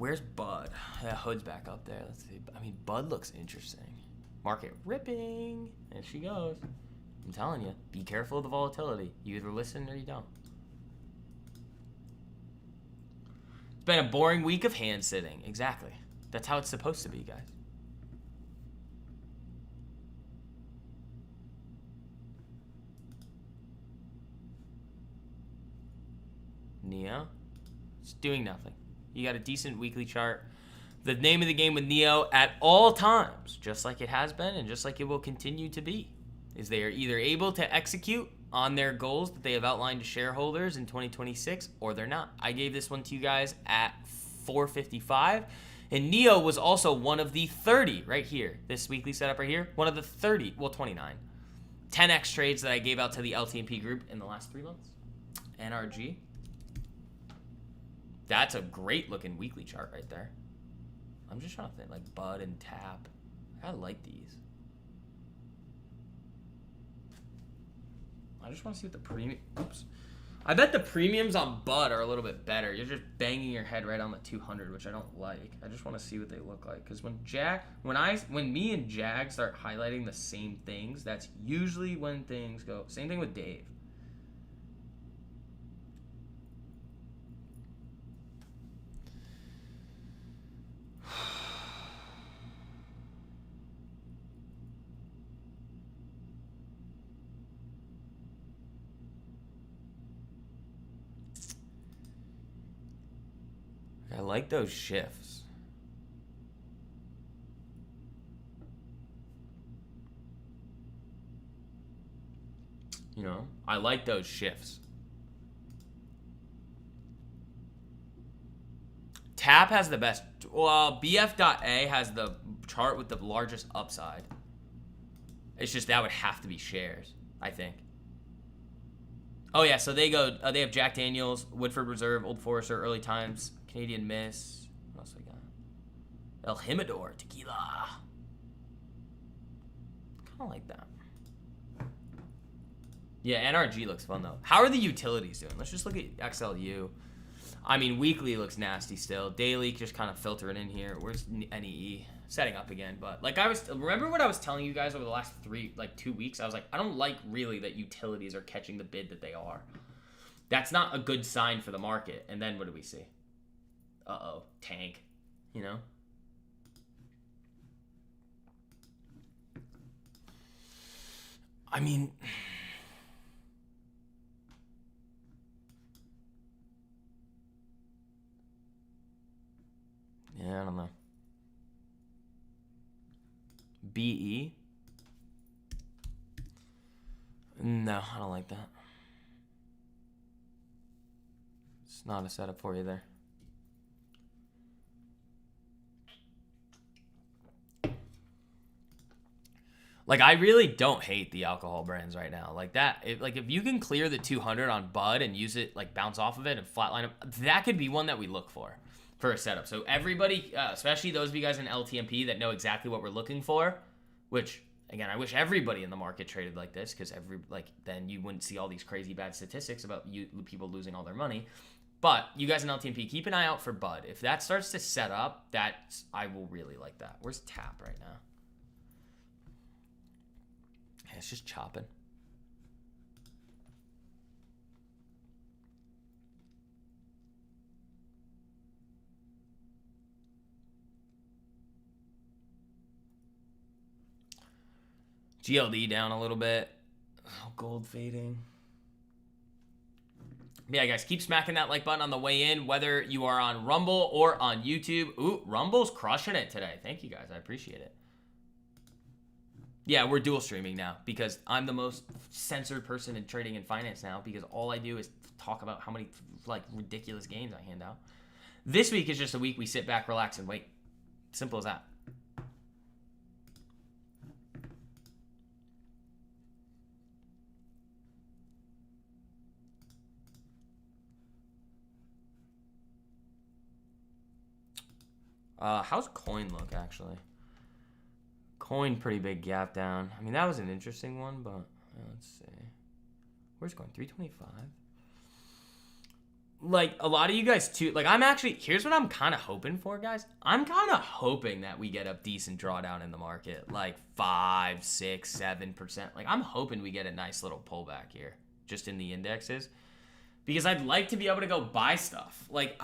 Where's Bud? Yeah, Hood's back up there. Let's see. I mean, Bud looks interesting. Market ripping. There she goes. I'm telling you, be careful of the volatility. You either listen or you don't. It's been a boring week of hand sitting. Exactly. That's how it's supposed to be, guys. Neo. It's doing nothing. You got a decent weekly chart. The name of the game with Neo at all times, just like it has been and just like it will continue to be, is they are either able to execute on their goals that they have outlined to shareholders in 2026 or they're not. I gave this one to you guys at 455. And Neo was also one of the 30 right here. This weekly setup right here. One of the 30, well, 29. 10x trades that I gave out to the LTMP group in the last 3 months. NRG. That's a great looking weekly chart right there. I'm just trying to think, like Bud and Tap. I like these. I just want to see what the premium. Oops. I bet the premiums on Bud are a little bit better. You're just banging your head right on the 200, which I don't like. I just want to see what they look like. Because when me and Jag start highlighting the same things, that's usually when things go. Same thing with Dave. I like those shifts. You know, I like those shifts. Tap has the best. Well, BF.A has the chart with the largest upside. It's just that would have to be shares, I think. Oh yeah, so they go. They have Jack Daniels, Woodford Reserve, Old Forester, Early Times, Canadian Miss. What else we got? El Jimador Tequila. Kind of like that. Yeah, NRG looks fun though. How are the utilities doing? Let's just look at XLU. I mean, weekly looks nasty still. Daily just kind of filtering in here. Where's NEE? Setting up again, but like remember what I was telling you guys over the last 2 weeks? I was like, I don't like really that utilities are catching the bid that they are. That's not a good sign for the market. And then what do we see? Uh-oh, tank, you know? I mean, yeah, I don't know. BE? No, I don't like that. It's not a setup for you there. Like, I really don't hate the alcohol brands right now. Like that, if you can clear the 200 on Bud and use it, like bounce off of it and flatline it, that could be one that we look for a setup. So everybody, especially those of you guys in LTMP that know exactly what we're looking for, which again, I wish everybody in the market traded like this, because then you wouldn't see all these crazy bad statistics about people losing all their money. But you guys in LTMP, keep an eye out for Bud. If that starts to set up, I will really like that. Where's Tap right now? Yeah, it's just chopping. GLD down a little bit. Oh, gold fading. Yeah, guys, keep smacking that like button on the way in, whether you are on Rumble or on YouTube. Ooh, Rumble's crushing it today. Thank you, guys. I appreciate it. Yeah, we're dual streaming now because I'm the most censored person in trading and finance now, because all I do is talk about how many ridiculous gains I hand out. This week is just a week we sit back, relax, and wait. Simple as that. How's coin look, actually? Coin, pretty big gap down. I mean, that was an interesting one, but let's see. Where's coin? 325? like a lot of you guys too, like I'm actually, here's what I'm kind of hoping for, guys. I'm kind of hoping that we get a decent drawdown in the market, like 5, 6, 7%. Like I'm hoping we get a nice little pullback here just in the indexes, because I'd like to be able to go buy stuff. Like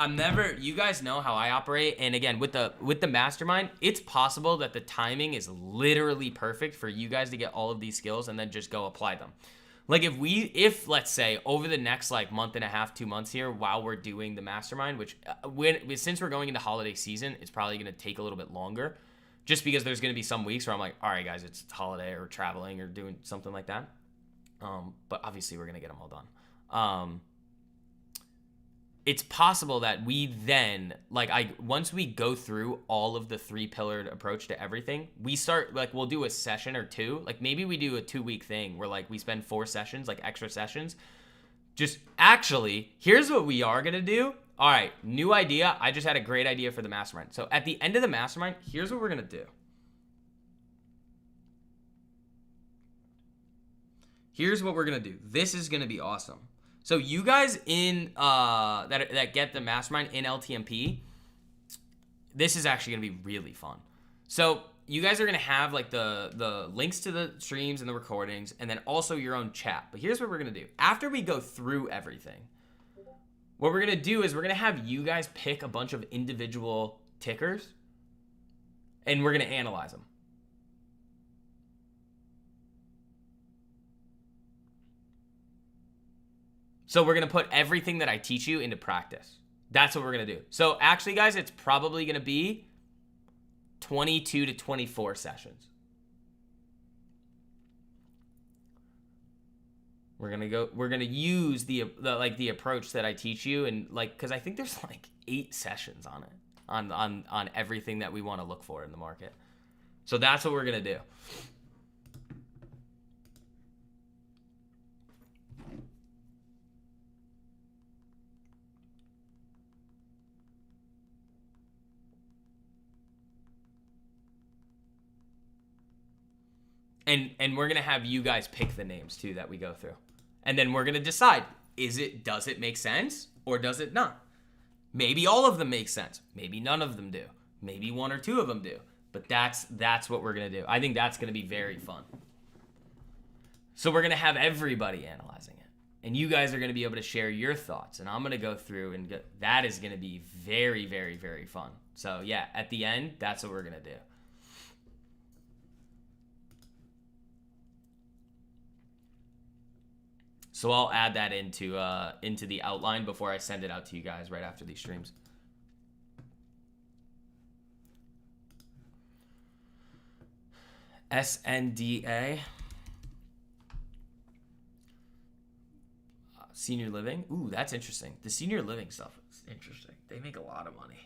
you guys know how I operate. And again, with the mastermind, it's possible that the timing is literally perfect for you guys to get all of these skills and then just go apply them. Like if let's say over the next like month and a half, 2 months here, while we're doing the mastermind, which since we're going into holiday season, it's probably going to take a little bit longer, just because there's going to be some weeks where I'm like, all right, guys, it's holiday or traveling or doing something like that. But obviously we're going to get them all done. It's possible that we then, once we go through all of the 3-pillared approach to everything, we start, we'll do a session or 2. Like, maybe we do a 2-week thing where, we spend 4 sessions, extra sessions. Just, actually, here's what we are going to do. All right, new idea. I just had a great idea for the mastermind. So, at the end of the mastermind, here's what we're going to do. Here's what we're going to do. This is going to be awesome. So you guys in that get the mastermind in LTMP, this is actually gonna be really fun. So you guys are gonna have the links to the streams and the recordings, and then also your own chat. But here's what we're gonna do. After we go through everything, what we're gonna do is we're gonna have you guys pick a bunch of individual tickers, and we're gonna analyze them. So we're going to put everything that I teach you into practice. That's what we're going to do. So actually, guys, it's probably going to be 22 to 24 sessions. We're going to use the approach that I teach you, and cuz I think there's 8 sessions on it on everything that we want to look for in the market. So that's what we're going to do. And we're going to have you guys pick the names too that we go through. And then we're going to decide, does it make sense or does it not? Maybe all of them make sense. Maybe none of them do. Maybe 1 or 2 of them do. But that's what we're going to do. I think that's going to be very fun. So we're going to have everybody analyzing it. And you guys are going to be able to share your thoughts. And I'm going to go through and that is going to be very, very, very fun. So yeah, at the end, that's what we're going to do. So I'll add that into the outline before I send it out to you guys right after these streams. SNDA. Senior living. Ooh, that's interesting. The senior living stuff is interesting. They make a lot of money.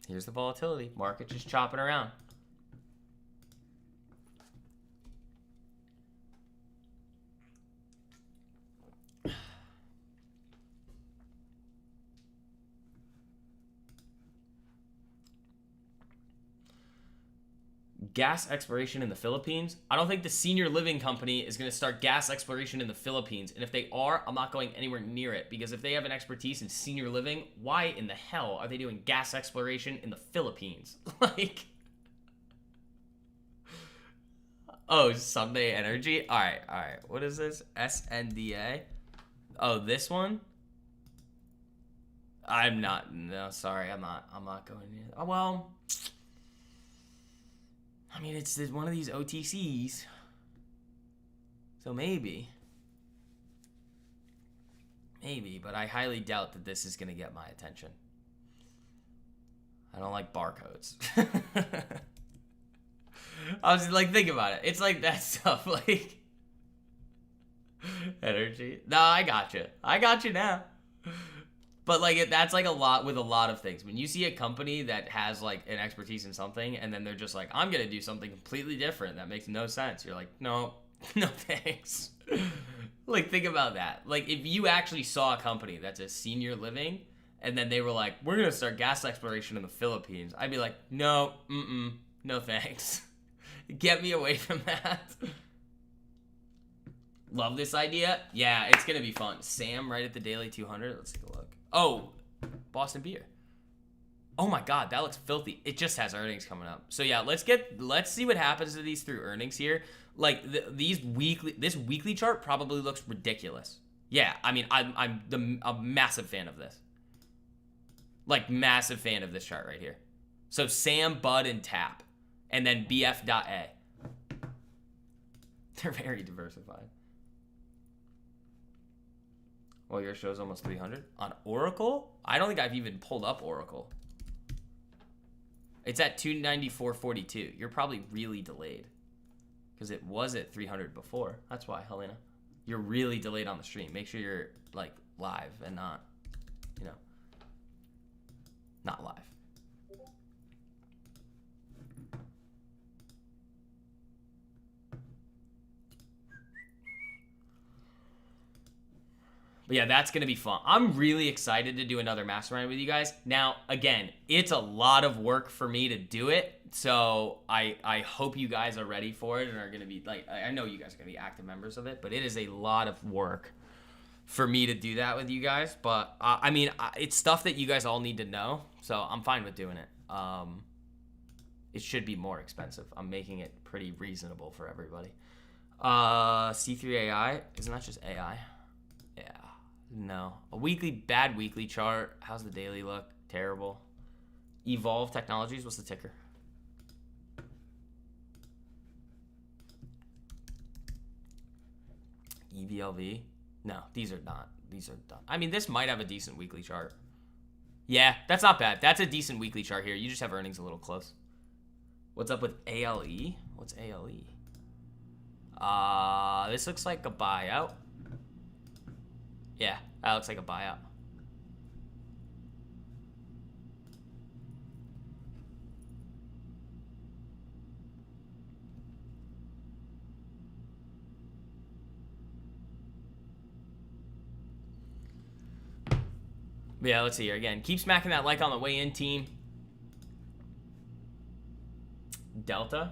Here's the volatility. Market just chopping around. Gas exploration in the Philippines. I don't think the senior living company is going to start gas exploration in the Philippines. And if they are, I'm not going anywhere near it. Because if they have an expertise in senior living, why in the hell are they doing gas exploration in the Philippines? Oh, Sunday Energy? All right. What is this? SNDA? Oh, this one? Sorry. I'm not going in. Oh, well... I mean, it's one of these OTCs. So maybe, but I highly doubt that this is going to get my attention. I don't like barcodes. I was think about it. It's that stuff, energy. No, I got you now. But that's a lot with a lot of things. When you see a company that has an expertise in something, and then they're just I'm gonna do something completely different that makes no sense. You're no thanks. Think about that. If you actually saw a company that's a senior living, and then they were we're gonna start gas exploration in the Philippines, I'd be no thanks. Get me away from that. Love this idea. Yeah, it's going to be fun. Sam right at the daily 200. Let's take a look. Oh, Boston Beer. Oh my God, that looks filthy. It just has earnings coming up. So yeah, let's see what happens to these through earnings here. Like this weekly chart probably looks ridiculous. Yeah, I mean, I'm a massive fan of this. Like massive fan of this chart right here. So Sam, Bud, and Tap, and then BF.A. They're very diversified. Well, your show's almost 300 on Oracle. I don't think I've even pulled up Oracle. It's at 294.42. You're probably really delayed because it was at 300 before. That's why, Helena. You're really delayed on the stream. Make sure you're like live and not, you know, not live. But yeah, that's going to be fun. I'm really excited to do another mastermind with you guys. Now, again, it's a lot of work for me to do it. So I hope you guys are ready for it and are going to be like, I know you guys are going to be active members of it, but it is a lot of work for me to do that with you guys. But I mean, it's stuff that you guys all need to know. So I'm fine with doing it. It should be more expensive. I'm making it pretty reasonable for everybody. C3 AI, isn't that just AI? Yeah. No. Bad weekly chart. How's the daily look? Terrible. Evolve Technologies, what's the ticker? EVLV? No, these are not. These are done. I mean, this might have a decent weekly chart. Yeah, that's not bad. That's a decent weekly chart here. You just have earnings a little close. What's up with ALE? What's ALE? This looks like a buyout. Yeah, that looks like a buyout. But yeah, let's see here again. Keep smacking that like on the way in, team. Delta.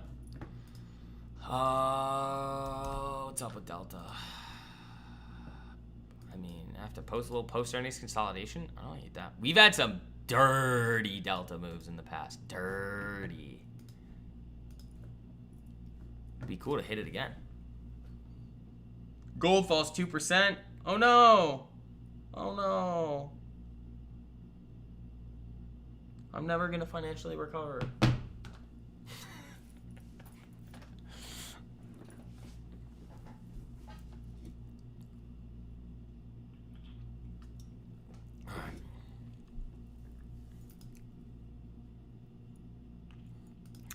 What's up with Delta? I mean, after a little post earnings consolidation, I don't hate that. We've had some dirty Delta moves in the past. Dirty. It'd be cool to hit it again. Gold falls 2%. Oh no. Oh no. I'm never gonna financially recover.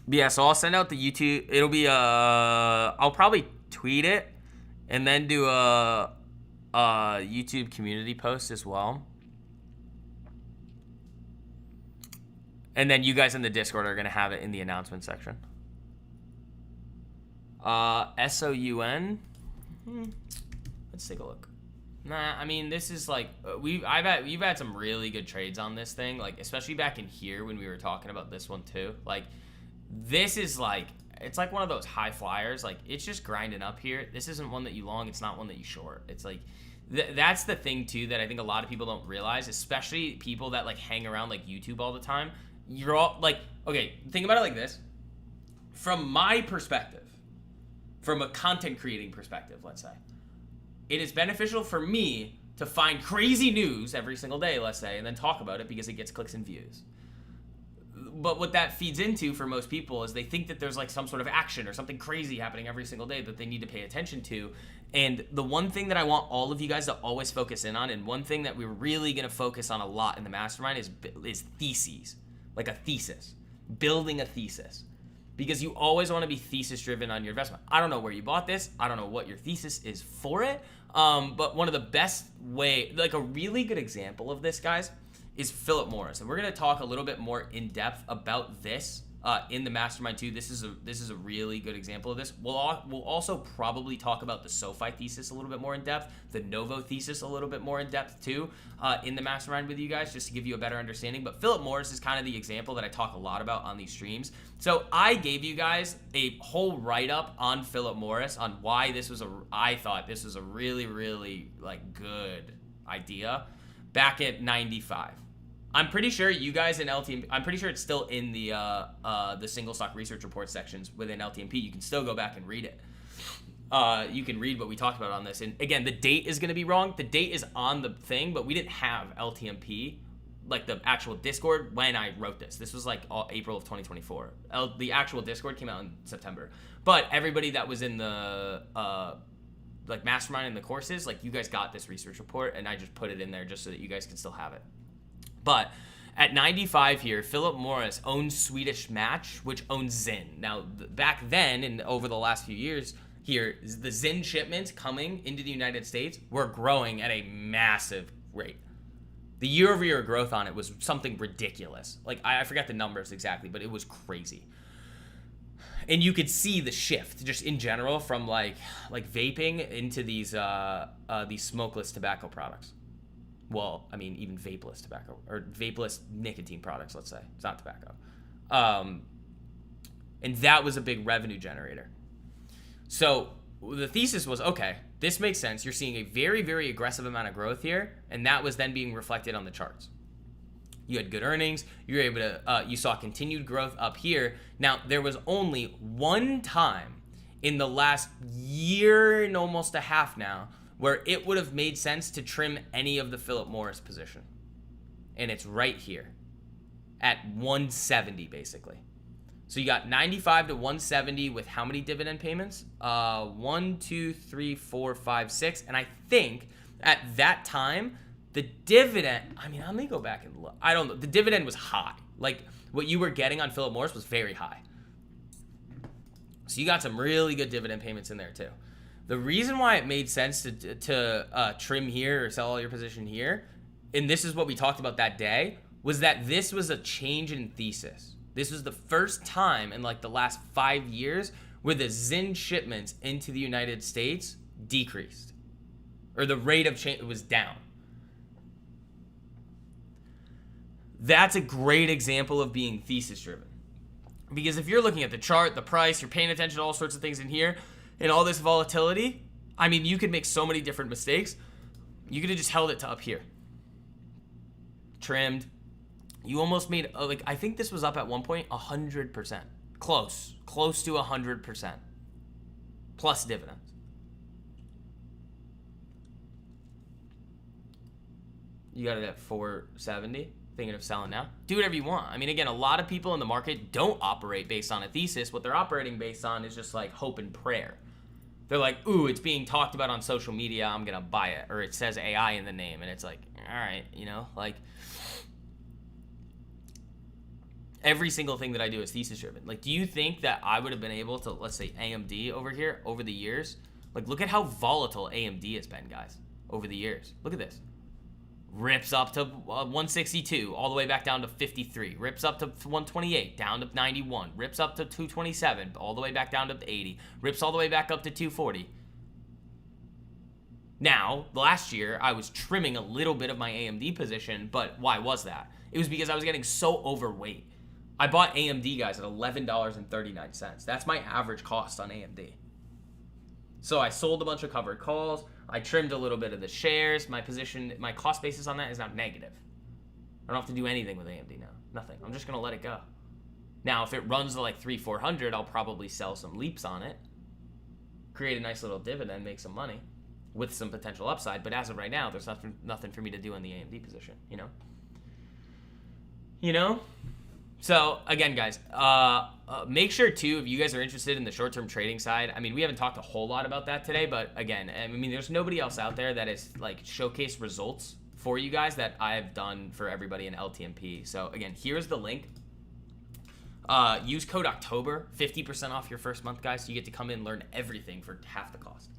Yeah, so I'll send out the YouTube. It'll be I'll probably tweet it and then do a YouTube community post as well. And then you guys in the Discord are gonna have it in the announcement section. SOUN. Let's take a look. Nah, I mean, this is like you've had some really good trades on this thing, like especially back in here when we were talking about this one too. Like this is like, it's like one of those high flyers. Like it's just grinding up here. This isn't one that you long. It's not one that you short. It's like that's the thing too that I think a lot of people don't realize, especially people that like hang around like YouTube all the time. You're all like, okay, think about it like this. From my perspective, from a content creating perspective, let's say, it is beneficial for me to find crazy news every single day, let's say, and then talk about it because it gets clicks and views. But what that feeds into for most people is they think that there's like some sort of action or something crazy happening every single day that they need to pay attention to. And the one thing that I want all of you guys to always focus in on, and one thing that we're really going to focus on a lot in the mastermind is theses, like a thesis, building a thesis. Because you always want to be thesis driven on your investment. I don't know where you bought this. I don't know what your thesis is for it. But one of the best like a really good example of this, guys, is Philip Morris. And we're going to talk a little bit more in depth about this in the mastermind too. This is a really good example of this. We'll also probably talk about the Sofi thesis a little bit more in depth, the Novo thesis a little bit more in depth too, in the mastermind with you guys, just to give you a better understanding. But Philip Morris is kind of the example that I talk a lot about on these streams. So I gave you guys a whole write-up on Philip Morris on why I thought this was a really, really like good idea back at 95. I'm pretty sure you guys in LTMP, I'm pretty sure it's still in the single stock research report sections within LTMP. You can still go back and read it. You can read what we talked about on this. And again, the date is going to be wrong. The date is on the thing, but we didn't have LTMP, like the actual Discord, when I wrote this. This was like April of 2024. The actual Discord came out in September. But everybody that was in the like mastermind and the courses, like you guys got this research report, and I just put it in there just so that you guys can still have it. But at 95 here, Philip Morris owns Swedish Match, which owns Zinn. Now, back then, and over the last few years here, the Zinn shipments coming into the United States were growing at a massive rate. The year-over-year growth on it was something ridiculous. Like, I forget the numbers exactly, but it was crazy. And you could see the shift, just in general, from like vaping into these smokeless tobacco products. Well, I mean, even vapeless tobacco, or vapeless nicotine products, let's say. It's not tobacco. And that was a big revenue generator. So the thesis was, okay, this makes sense. You're seeing a very, very aggressive amount of growth here, and that was then being reflected on the charts. You had good earnings. You were able to, you saw continued growth up here. Now, there was only one time in the last year and almost a half now where it would have made sense to trim any of the Philip Morris position. And it's right here at 170, basically. So you got 95 to 170 with how many dividend payments? 1, 2, 3, 4, 5, 6. And I think at that time, the dividend, I mean, let me go back and look. I don't know. The dividend was high. Like, what you were getting on Philip Morris was very high. So you got some really good dividend payments in there, too. The reason why it made sense to trim here or sell all your position here, and this is what we talked about that day, was that this was a change in thesis. This was the first time in like the last 5 years where the Zinn shipments into the United States decreased, or the rate of change was down. That's a great example of being thesis driven. Because if you're looking at the chart, the price, you're paying attention to all sorts of things in here, and all this volatility, I mean, you could make so many different mistakes. You could have just held it to up here. Trimmed. You almost made, like, I think this was up at one point 100%. Close to 100%. Plus dividends. You got it at 470. Thinking of selling now? Do whatever you want. I mean, again, a lot of people in the market don't operate based on a thesis. What they're operating based on is just like hope and prayer. They're like, ooh, it's being talked about on social media, I'm gonna buy it. Or it says AI in the name, and it's like, all right, you know, like every single thing that I do is thesis driven. Like, do you think that I would have been able to, let's say AMD over here, over the years? Like, look at how volatile AMD has been, guys, over the years. Look at this. Rips up to 162, all the way back down to 53. Rips up to 128, down to 91. Rips up to 227, all the way back down to 80. Rips all the way back up to 240. Now, last year, I was trimming a little bit of my AMD position, but why was that? It was because I was getting so overweight. I bought AMD, guys, at $11.39. That's my average cost on AMD. So I sold a bunch of covered calls. I trimmed a little bit of the shares. My position, my cost basis on that is now negative. I don't have to do anything with AMD now. Nothing. I'm just going to let it go. Now, if it runs to like 300-400, I'll probably sell some leaps on it. Create a nice little dividend, make some money with some potential upside. But as of right now, there's nothing for me to do in the AMD position, you know? You know? So, again, guys, make sure, too, if you guys are interested in the short-term trading side, I mean, we haven't talked a whole lot about that today, but, again, I mean, there's nobody else out there that is, like, showcase results for you guys that I've done for everybody in LTMP. So, again, here's the link. Use code October, 50% off your first month, guys, so you get to come in and learn everything for half the cost.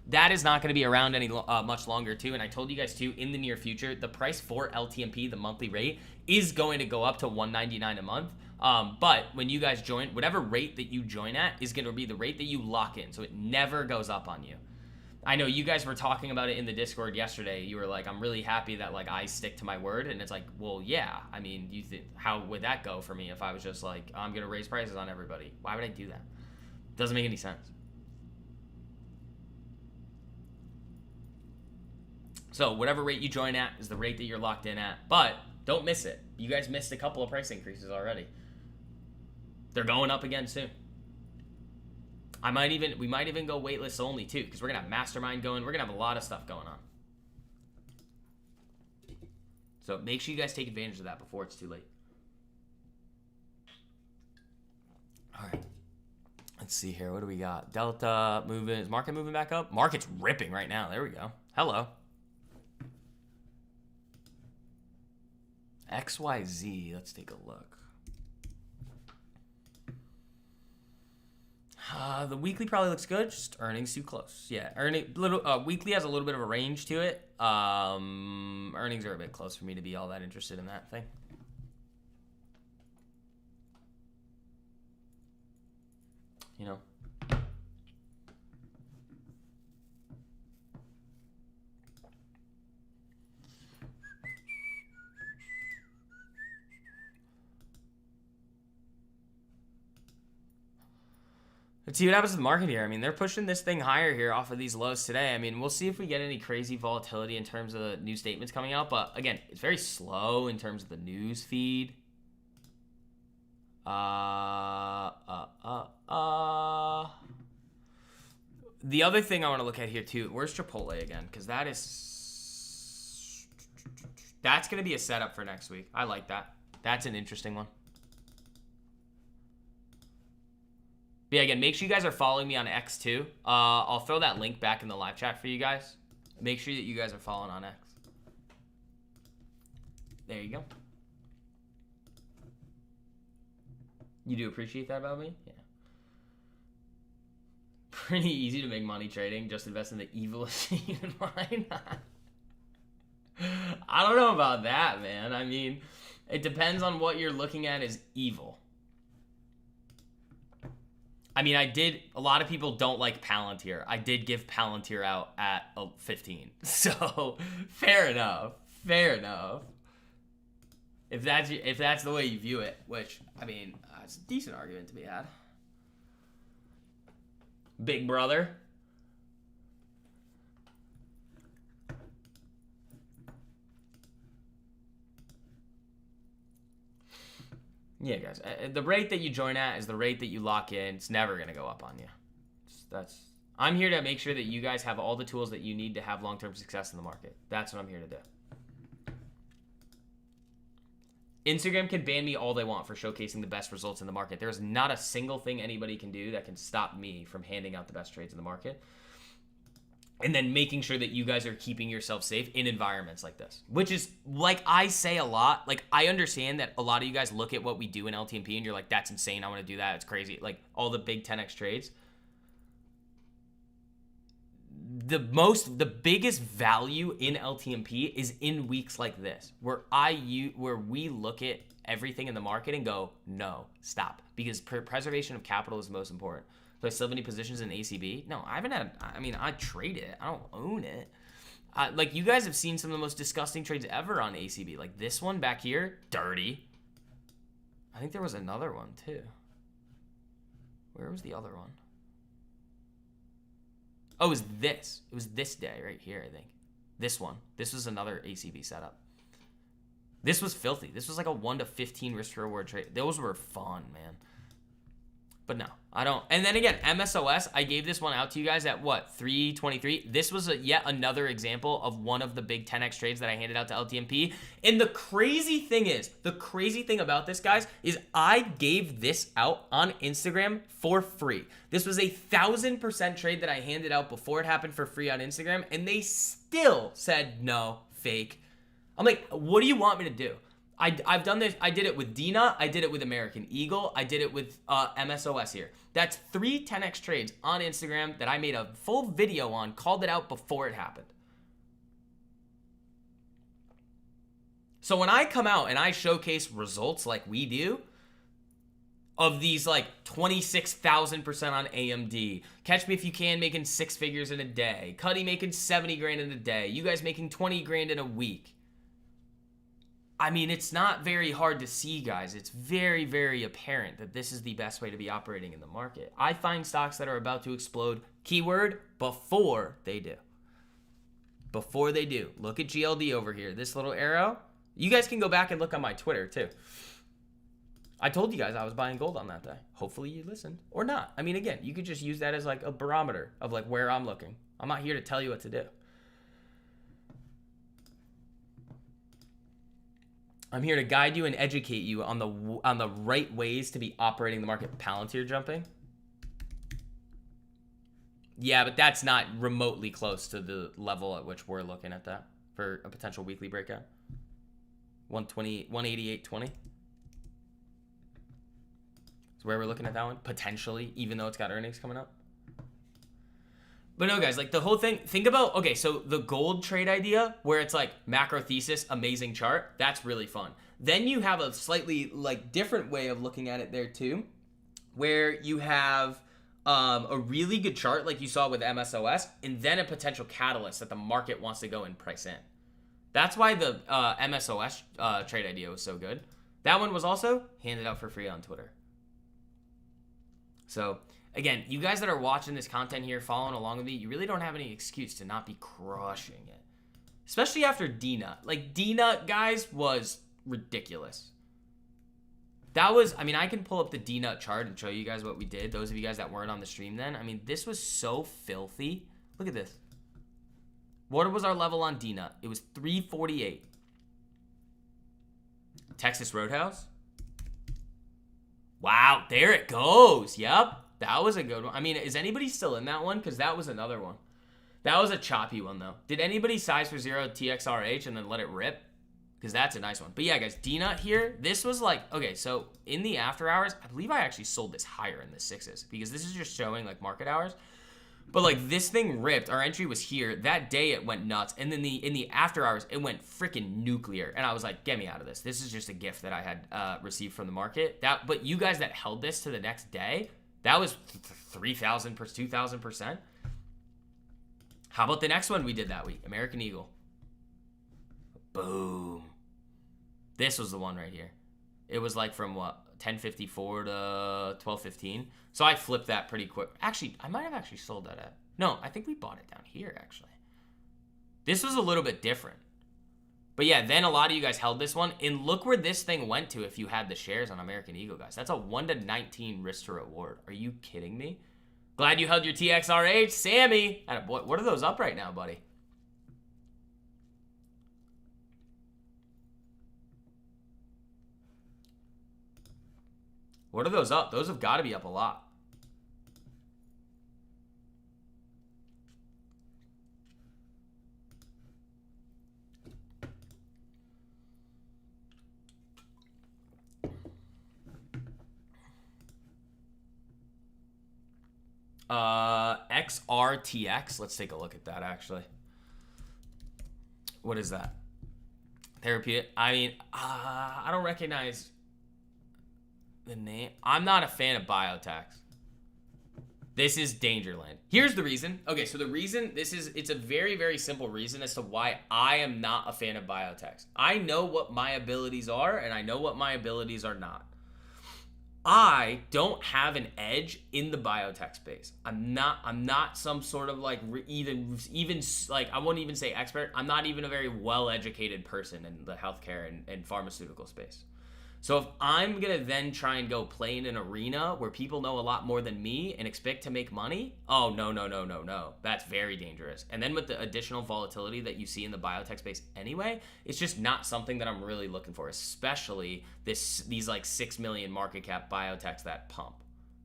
That is not going to be around any much longer too. And I told you guys too, in the near future, the price for LTMP, the monthly rate, is going to go up to $199 a month. But when you guys join, whatever rate that you join at is going to be the rate that you lock in. So it never goes up on you. I know you guys were talking about it in the Discord yesterday. You were like, I'm really happy that like I stick to my word. And it's like, well, yeah. I mean, how would that go for me if I was just like, I'm going to raise prices on everybody? Why would I do that? Doesn't make any sense. So whatever rate you join at is the rate that you're locked in at. But don't miss it. You guys missed a couple of price increases already. They're going up again soon. We might even go waitlist only too, because we're gonna have mastermind going. We're gonna have a lot of stuff going on. So make sure you guys take advantage of that before it's too late. All right. Let's see here. What do we got? Delta moving. Is market moving back up? Market's ripping right now. There we go. Hello. XYZ. Let's take a look. The weekly probably looks good. Just earnings too close. Yeah, weekly has a little bit of a range to it. Earnings are a bit close for me to be all that interested in that thing. You know. Let's see what happens with the market here. I mean, they're pushing this thing higher here off of these lows today. I mean, we'll see if we get any crazy volatility in terms of the new statements coming out. But again, it's very slow in terms of the news feed. The other thing I want to look at here too, where's Chipotle again? Because that's going to be a setup for next week. I like that. That's an interesting one. But yeah, again, make sure you guys are following me on X too. I'll throw that link back in the live chat for you guys. Make sure that you guys are following on X. There you go. You do appreciate that about me? Yeah. Pretty easy to make money trading. Just invest in the evilest human mind. I don't know about that, man. I mean, it depends on what you're looking at as evil. I mean, a lot of people don't like Palantir. I did give Palantir out at 15. So, fair enough. Fair enough. If that's the way you view it, which, I mean, it's a decent argument to be had. Big brother. Yeah, guys. The rate that you join at is the rate that you lock in. It's never going to go up on you. I'm here to make sure that you guys have all the tools that you need to have long-term success in the market. That's what I'm here to do. Instagram can ban me all they want for showcasing the best results in the market. There's not a single thing anybody can do that can stop me from handing out the best trades in the market. And then making sure that you guys are keeping yourself safe in environments like this. Which is, like I say a lot, like I understand that a lot of you guys look at what we do in LTMP and you're like, that's insane, I want to do that, it's crazy. Like all the big 10x trades. The biggest value in LTMP is in weeks like this, where we look at everything in the market and go, no, stop. Because preservation of capital is the most important. Do I still have any positions in ACB? No, I trade it. I don't own it. Like, you guys have seen some of the most disgusting trades ever on ACB. Like, this one back here, dirty. I think there was another one, too. Where was the other one? Oh, it was this. It was this day right here, I think. This one. This was another ACB setup. This was filthy. This was like a 1 to 15 risk reward trade. Those were fun, man. But no, I don't. And then again, MSOS, I gave this one out to you guys at what, 323? This was yet another example of one of the big 10x trades that I handed out to LTMP. And the crazy thing about this, guys, is I gave this out on Instagram for free. This was a 1000% trade that I handed out before it happened for free on Instagram, and they still said no, fake. I'm like, what do you want me to do? I've done this. I did it with Dina. I did it with American Eagle. I did it with MSOS here. That's 3 10x trades on Instagram that I made a full video on, called it out before it happened. So when I come out and I showcase results like we do, of these like 26,000% on AMD, Catch Me If You Can making 6 figures in a day, Cuddy making 70 grand in a day, you guys making 20 grand in a week. I mean, it's not very hard to see, guys. It's very, very apparent that this is the best way to be operating in the market. I find stocks that are about to explode, keyword, before they do. Before they do. Look at GLD over here, this little arrow. You guys can go back and look on my Twitter too. I told you guys I was buying gold on that day. Hopefully you listened or not. I mean, again, you could just use that as like a barometer of like where I'm looking. I'm not here to tell you what to do. I'm here to guide you and educate you on the right ways to be operating the market. Palantir jumping. Yeah, but that's not remotely close to the level at which we're looking at that for a potential weekly breakout. 120, 188.20. Is where we're looking at that one, potentially, even though it's got earnings coming up. But no, guys, like the whole thing, think about, okay, so the gold trade idea where it's like macro thesis, amazing chart, that's really fun. Then you have a slightly like different way of looking at it there too, where you have a really good chart like you saw with MSOS, and then a potential catalyst that the market wants to go and price in. That's why the MSOS trade idea was so good. That one was also handed out for free on Twitter. So again, you guys that are watching this content here, following along with me, you really don't have any excuse to not be crushing it. Especially after Dina. Like, Dina, guys, was ridiculous. That was, I mean, I can pull up the Dina chart and show you guys what we did. Those of you guys that weren't on the stream then. I mean, this was so filthy. Look at this. What was our level on Dina? It was 348. Texas Roadhouse. Wow, there it goes. Yep. That was a good one. I mean, is anybody still in that one? Because that was another one. That was a choppy one, though. Did anybody size for 0 TXRH and then let it rip? Because that's a nice one. But yeah, guys, Dina here, this was like, okay, so in the after hours, I believe I actually sold this higher in the 6s because this is just showing like market hours. But like this thing ripped. Our entry was here. That day it went nuts. And then in the after hours, it went freaking nuclear. And I was like, get me out of this. This is just a gift that I had received from the market. But you guys that held this to the next day, that was 3,000%, 2,000%. How about the next one we did that week? American Eagle. Boom. This was the one right here. It was like from what? 1054 to 1215. So I flipped that pretty quick. Actually, I might have actually sold that at. No, I think we bought it down here, actually. This was a little bit different. But yeah, then a lot of you guys held this one. And look where this thing went to if you had the shares on American Eagle, guys. That's a 1-19 risk to reward. Are you kidding me? Glad you held your TXRH. Sammy. What are those up right now, buddy? What are those up? Those have got to be up a lot. XRTX. Let's take a look at that, actually. What is that? Therapeutic. I mean, I don't recognize the name. I'm not a fan of biotechs. This is Dangerland. Here's the reason. Okay, so the reason it's a very, very simple reason as to why I am not a fan of biotechs. I know what my abilities are, and I know what my abilities are not. I don't have an edge in the biotech space. I'm not some sort of like even like, I wouldn't even say expert. I'm not even a very well-educated person in the healthcare and pharmaceutical space. So if I'm going to then try and go play in an arena where people know a lot more than me and expect to make money, oh, no. That's very dangerous. And then with the additional volatility that you see in the biotech space anyway, it's just not something that I'm really looking for, especially these like 6 million market cap biotechs that pump,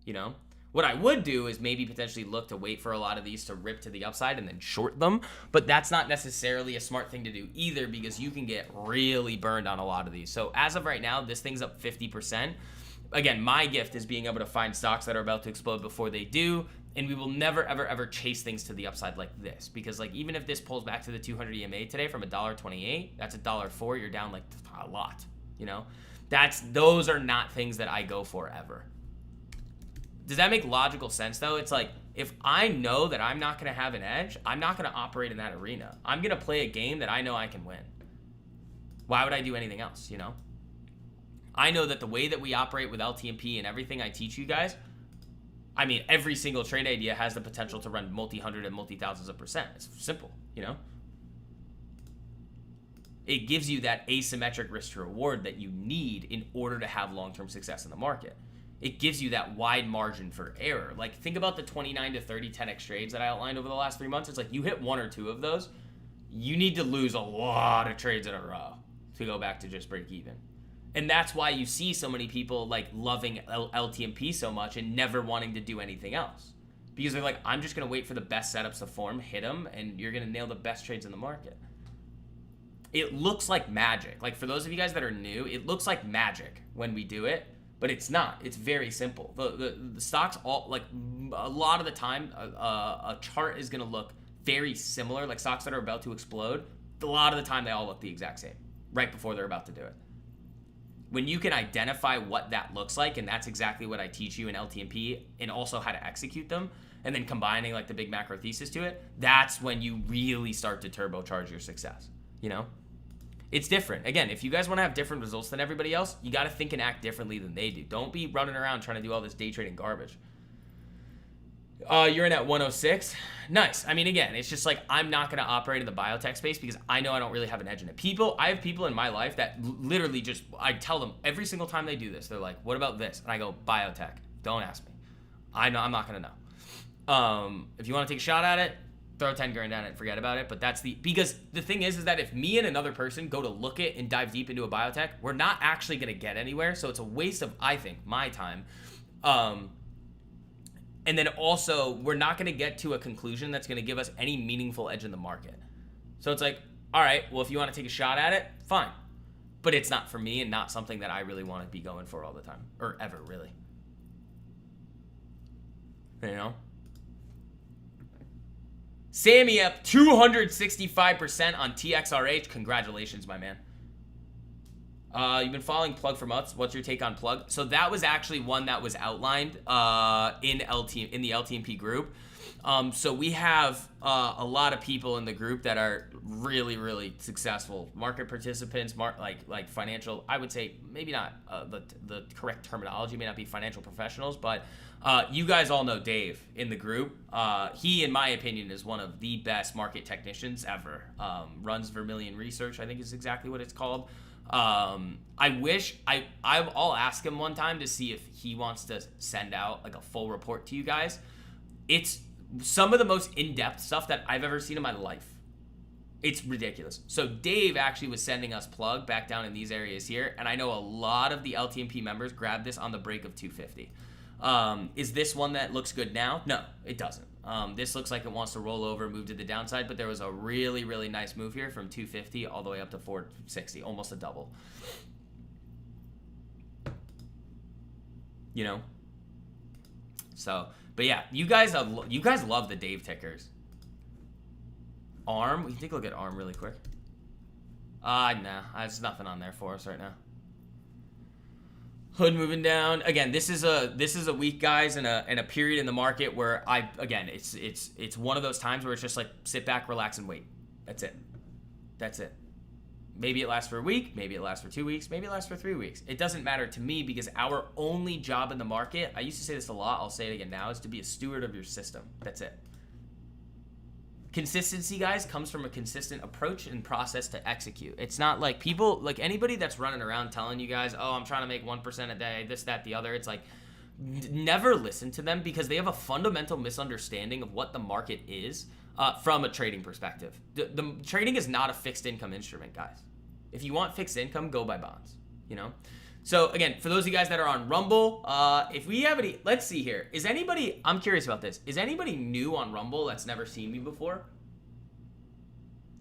you know? What I would do is maybe potentially look to wait for a lot of these to rip to the upside and then short them, but that's not necessarily a smart thing to do either, because you can get really burned on a lot of these. So as of right now, this thing's up 50%. Again, my gift is being able to find stocks that are about to explode before they do, and we will never, ever, ever chase things to the upside like this, because like even if this pulls back to the 200 EMA today from $1.28, that's $1.04, you're down like a lot, you know? Those are not things that I go for ever. Does that make logical sense though? It's like, if I know that I'm not going to have an edge, I'm not going to operate in that arena. I'm going to play a game that I know I can win. Why would I do anything else, you know? I know that the way that we operate with LTMP and everything I teach you guys, I mean, every single trade idea has the potential to run multi-hundred and multi-thousands of percent. It's simple, you know? It gives you that asymmetric risk to reward that you need in order to have long-term success in the market. It gives you that wide margin for error. Like, think about the 29 to 30 10x trades that I outlined over the last 3 months. It's like, you hit one or two of those, you need to lose a lot of trades in a row to go back to just break even. And that's why you see so many people like loving LTMP so much and never wanting to do anything else. Because they're like, I'm just going to wait for the best setups to form, hit them, and you're going to nail the best trades in the market. It looks like magic. Like, for those of you guys that are new, it looks like magic when we do it. But it's not. It's very simple. The stocks, all like a lot of the time, a chart is going to look very similar. Like stocks that are about to explode, a lot of the time they all look the exact same right before they're about to do it. When you can identify what that looks like, and that's exactly what I teach you in LTMP, and also how to execute them, and then combining like the big macro thesis to it, that's when you really start to turbocharge your success, you know? It's different. Again, if you guys want to have different results than everybody else, you got to think and act differently than they do. Don't be running around trying to do all this day trading garbage. You're in at 106. Nice. I mean, again, it's just like, I'm not going to operate in the biotech space because I know I don't really have an edge in it. I have people in my life that literally just, I tell them every single time they do this, they're like, what about this? And I go, biotech. Don't ask me. I know, I'm not going to know. If you want to take a shot at it, throw 10 grand at it and forget about it. But because the thing is that if me and another person go to look at and dive deep into a biotech, we're not actually going to get anywhere. So it's a waste of, I think, my time. And then also, we're not going to get to a conclusion that's going to give us any meaningful edge in the market. So it's like, all right, well, if you want to take a shot at it, fine. But it's not for me and not something that I really want to be going for all the time. Or ever, really. You know? Sammy up 265% on TXRH. Congratulations, my man. You've been following Plug for months. What's your take on Plug? So that was actually one that was outlined in the LTMP group. So we have a lot of people in the group that are really, really successful market participants, like financial. I would say maybe not the correct terminology may not be financial professionals, but you guys all know Dave in the group. He, in my opinion, is one of the best market technicians ever. Runs Vermilion Research, I think is exactly what it's called. I'll ask him one time to see if he wants to send out like a full report to you guys. It's some of the most in-depth stuff that I've ever seen in my life. It's ridiculous. So Dave actually was sending us Plug back down in these areas here, and I know a lot of the LTMP members grabbed this on the break of 250. Is this one that looks good now? No, it doesn't. This looks like it wants to roll over, move to the downside, but there was a really, really nice move here from 250 all the way up to 460, almost a double. You know? So, but yeah, you guys love the Dave tickers. ARM, we can take a look at ARM really quick. Nah, there's nothing on there for us right now. Hood moving down. Again, this is a week, guys, and a period in the market where it's one of those times where it's just like sit back, relax, and wait. That's it. Maybe it lasts for a week, maybe it lasts for 2 weeks, maybe it lasts for 3 weeks. It doesn't matter to me because our only job in the market, I used to say this a lot, I'll say it again now, is to be a steward of your system. That's it. Consistency, guys, comes from a consistent approach and process to execute. It's not like people, like anybody that's running around telling you guys, oh, I'm trying to make 1% a day, this, that, the other. It's like, never listen to them because they have a fundamental misunderstanding of what the market is from a trading perspective. The trading is not a fixed income instrument, guys. If you want fixed income, go buy bonds, you know? So again, for those of you guys that are on Rumble, if we have any, let's see here. Is anybody, I'm curious about this. Is anybody new on Rumble that's never seen me before?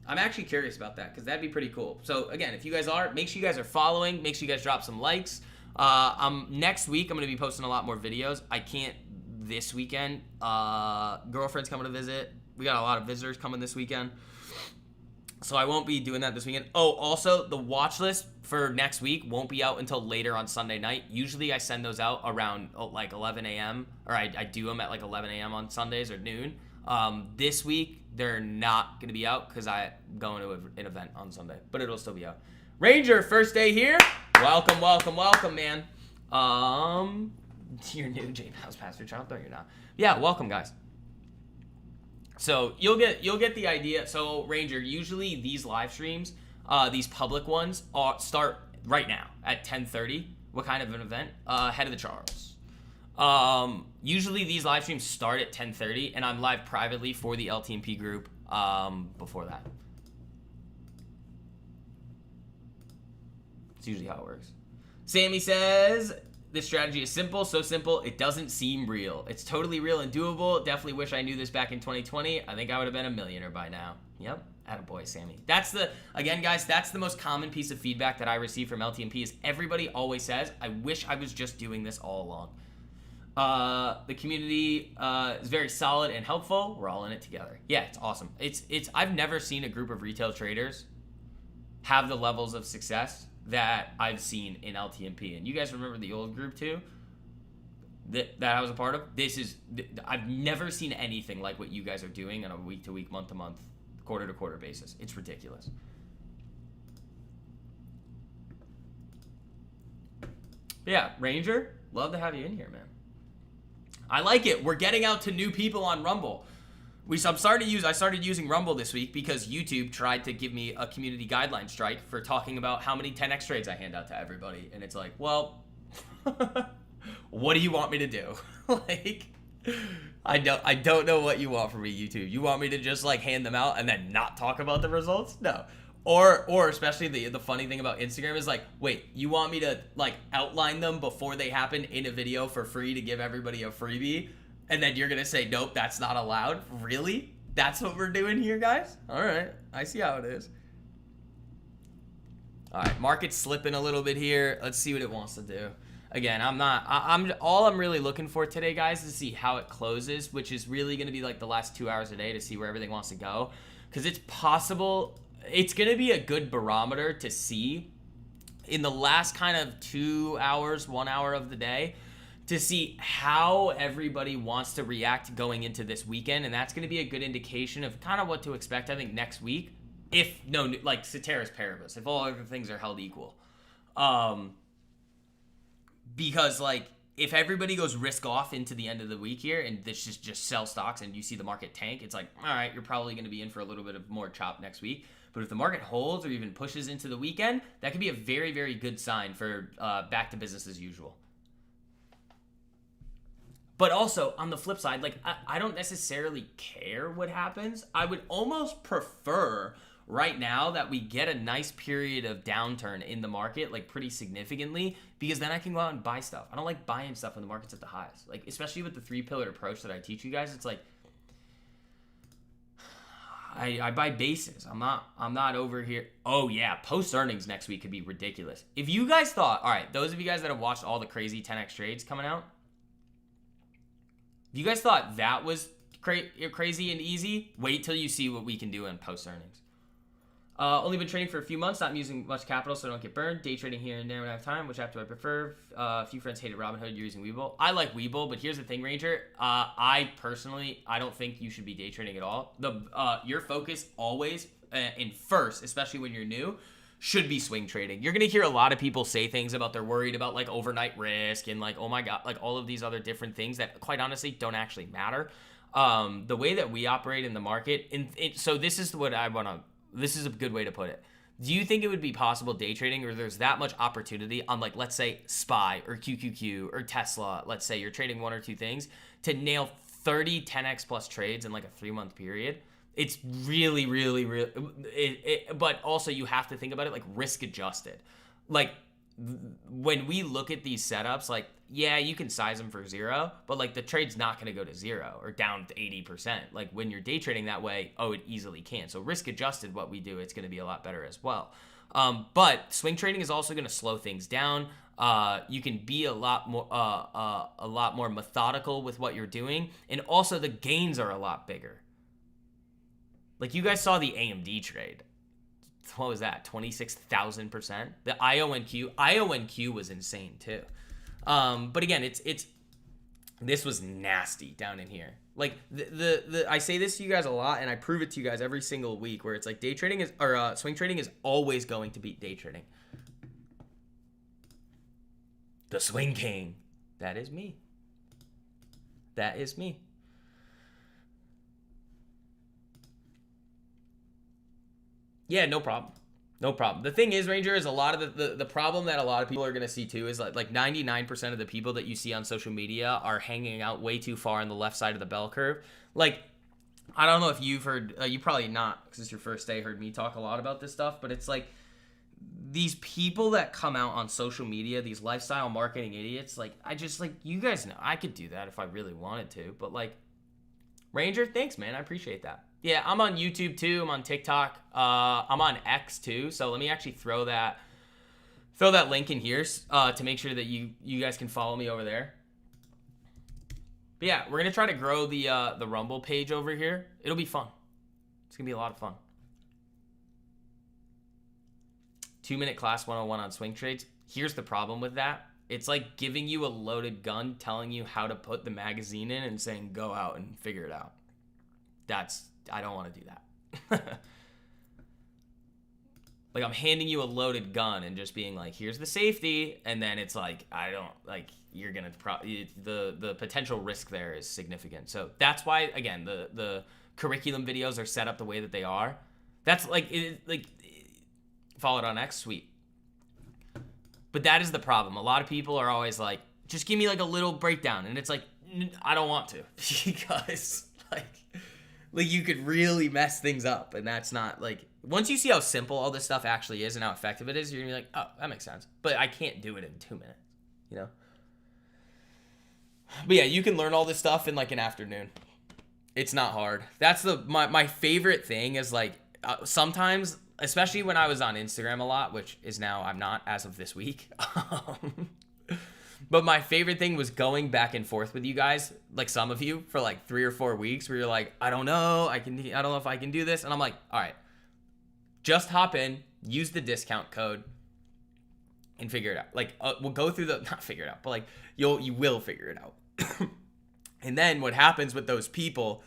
I'm actually curious about that because that'd be pretty cool. So again, if you guys are, make sure you guys are following. Make sure you guys drop some likes. Next week, I'm going to be posting a lot more videos. I can't this weekend. Girlfriend's coming to visit. We got a lot of visitors coming this weekend. So I won't be doing that this weekend. Oh, also, the watch list for next week won't be out until later on Sunday night. Usually I send those out around like 11 a.m. Or I do them at like 11 a.m. on Sundays or noon. This week, they're not going to be out because I'm going to an event on Sunday. But it'll still be out. Ranger, first day here. Welcome, welcome, welcome, man. You're new, J House Pastor Child. No, you're not. Yeah, welcome, guys. So you'll get the idea. So Ranger, usually these live streams, these public ones, start right now at 10:30. What kind of an event? Head of the Charles. Usually these live streams start at 10:30, and I'm live privately for the LTMP group before that. It's usually how it works. Sammy says, this strategy is simple, so simple, it doesn't seem real. It's totally real and doable. Definitely wish I knew this back in 2020. I think I would have been a millionaire by now. Yep, attaboy, Sammy. Again, guys, that's the most common piece of feedback that I receive from LTMP is everybody always says, I wish I was just doing this all along. The community is very solid and helpful. We're all in it together. Yeah, it's awesome. I've never seen a group of retail traders have the levels of success that I've seen in LTMP. And you guys remember the old group too that I was a part of? I've never seen anything like what you guys are doing on a week to week, month to month, quarter to quarter basis. It's ridiculous. But yeah, Ranger, love to have you in here, man. I like it. We're getting out to new people on Rumble. I started using Rumble this week because YouTube tried to give me a community guideline strike for talking about how many 10x trades I hand out to everybody. And it's like, well, what do you want me to do? Like, I don't know what you want from me, YouTube. You want me to just like hand them out and then not talk about the results? No. Or especially the funny thing about Instagram is like, wait, you want me to like outline them before they happen in a video for free to give everybody a freebie? And then you're going to say, nope, that's not allowed? Really? That's what we're doing here, guys? All right. I see how it is. All right. Market's slipping a little bit here. Let's see what it wants to do. Again, all I'm really looking for today, guys, is to see how it closes, which is really going to be like the last 2 hours a day to see where everything wants to go. Because it's possible, it's going to be a good barometer to see in the last kind of 2 hours, 1 hour of the day, to see how everybody wants to react going into this weekend. And that's going to be a good indication of kind of what to expect, I think, next week. Like ceteris paribus, if all other things are held equal. Because, like, if everybody goes risk off into the end of the week here and this just sell stocks and you see the market tank, it's like, all right, you're probably going to be in for a little bit of more chop next week. But if the market holds or even pushes into the weekend, that could be a very, very good sign for back to business as usual. But also, on the flip side, like, I don't necessarily care what happens. I would almost prefer right now that we get a nice period of downturn in the market, like, pretty significantly, because then I can go out and buy stuff. I don't like buying stuff when the market's at the highs. Like, especially with the three-pillared approach that I teach you guys, it's like, I buy bases. I'm not over here. Oh, yeah, post-earnings next week could be ridiculous. If you guys thought, all right, those of you guys that have watched all the crazy 10x trades coming out, if you guys thought that was crazy and easy, wait till you see what we can do in post-earnings. Only been trading for a few months, not using much capital so I don't get burned. Day trading here and there when I have time. Which app do I prefer? A few friends hated Robinhood. You're using Webull. I like Webull, but here's the thing, Ranger. I don't think you should be day trading at all. Your focus always, and first, especially when you're new, should be swing trading. You're going to hear a lot of people say things about they're worried about like overnight risk and like, oh my God, like all of these other different things that quite honestly don't actually matter. The way that we operate in the market, so this is what this is a good way to put it. Do you think it would be possible day trading, or there's that much opportunity on like, let's say SPY or QQQ or Tesla, let's say you're trading one or two things, to nail 30 10x plus trades in like a 3-month period? It's really, really, really, but also you have to think about it like risk adjusted. Like when we look at these setups, like, yeah, you can size them for 0, but like the trade's not going to go to 0 or down to 80%. Like when you're day trading that way, oh, it easily can. So risk adjusted, what we do, it's going to be a lot better as well. But swing trading is also going to slow things down. You can be a lot more methodical with what you're doing, and also the gains are a lot bigger. Like you guys saw the AMD trade. What was that? 26,000%. The IONQ was insane too. But again, this was nasty down in here. Like the I say this to you guys a lot, and I prove it to you guys every single week, where it's like day trading is, or swing trading is always going to beat day trading. The Swing King. That is me. That is me. Yeah, no problem. No problem. The thing is, Ranger, is a lot of the problem that a lot of people are going to see too is like 99% of the people that you see on social media are hanging out way too far on the left side of the bell curve. Like, I don't know if you've heard, you probably not, because it's your first day, heard me talk a lot about this stuff, but it's like these people that come out on social media, these lifestyle marketing idiots, like, I just, like, you guys know, I could do that if I really wanted to, but like, Ranger, thanks, man. I appreciate that. Yeah, I'm on YouTube too. I'm on TikTok. I'm on X too. So let me actually throw that link in here to make sure that you guys can follow me over there. But yeah, we're gonna try to grow the Rumble page over here. It'll be fun. It's gonna be a lot of fun. 2-minute class 101 on swing trades. Here's the problem with that. It's like giving you a loaded gun, telling you how to put the magazine in and saying, go out and figure it out. I don't want to do that. Like, I'm handing you a loaded gun and just being like, here's the safety. And then it's like, you're going to, the potential risk there is significant. So that's why, again, the curriculum videos are set up the way that they are. That's follow it on X, sweet. But that is the problem. A lot of people are always like, just give me like a little breakdown. And it's like, I don't want to, because like you could really mess things up. And that's not like, once you see how simple all this stuff actually is and how effective it is, you're gonna be like, oh, that makes sense. But I can't do it in 2 minutes, you know? But yeah, you can learn all this stuff in like an afternoon. It's not hard. That's my favorite thing is like, sometimes, especially when I was on Instagram a lot, which is now I'm not as of this week. But my favorite thing was going back and forth with you guys, like some of you, for like 3 or 4 weeks, where you're like, I don't know if I can do this. And I'm like, all right, just hop in, use the discount code, and figure it out. Like, we'll go through not figure it out, but like, you will figure it out. And then what happens with those people,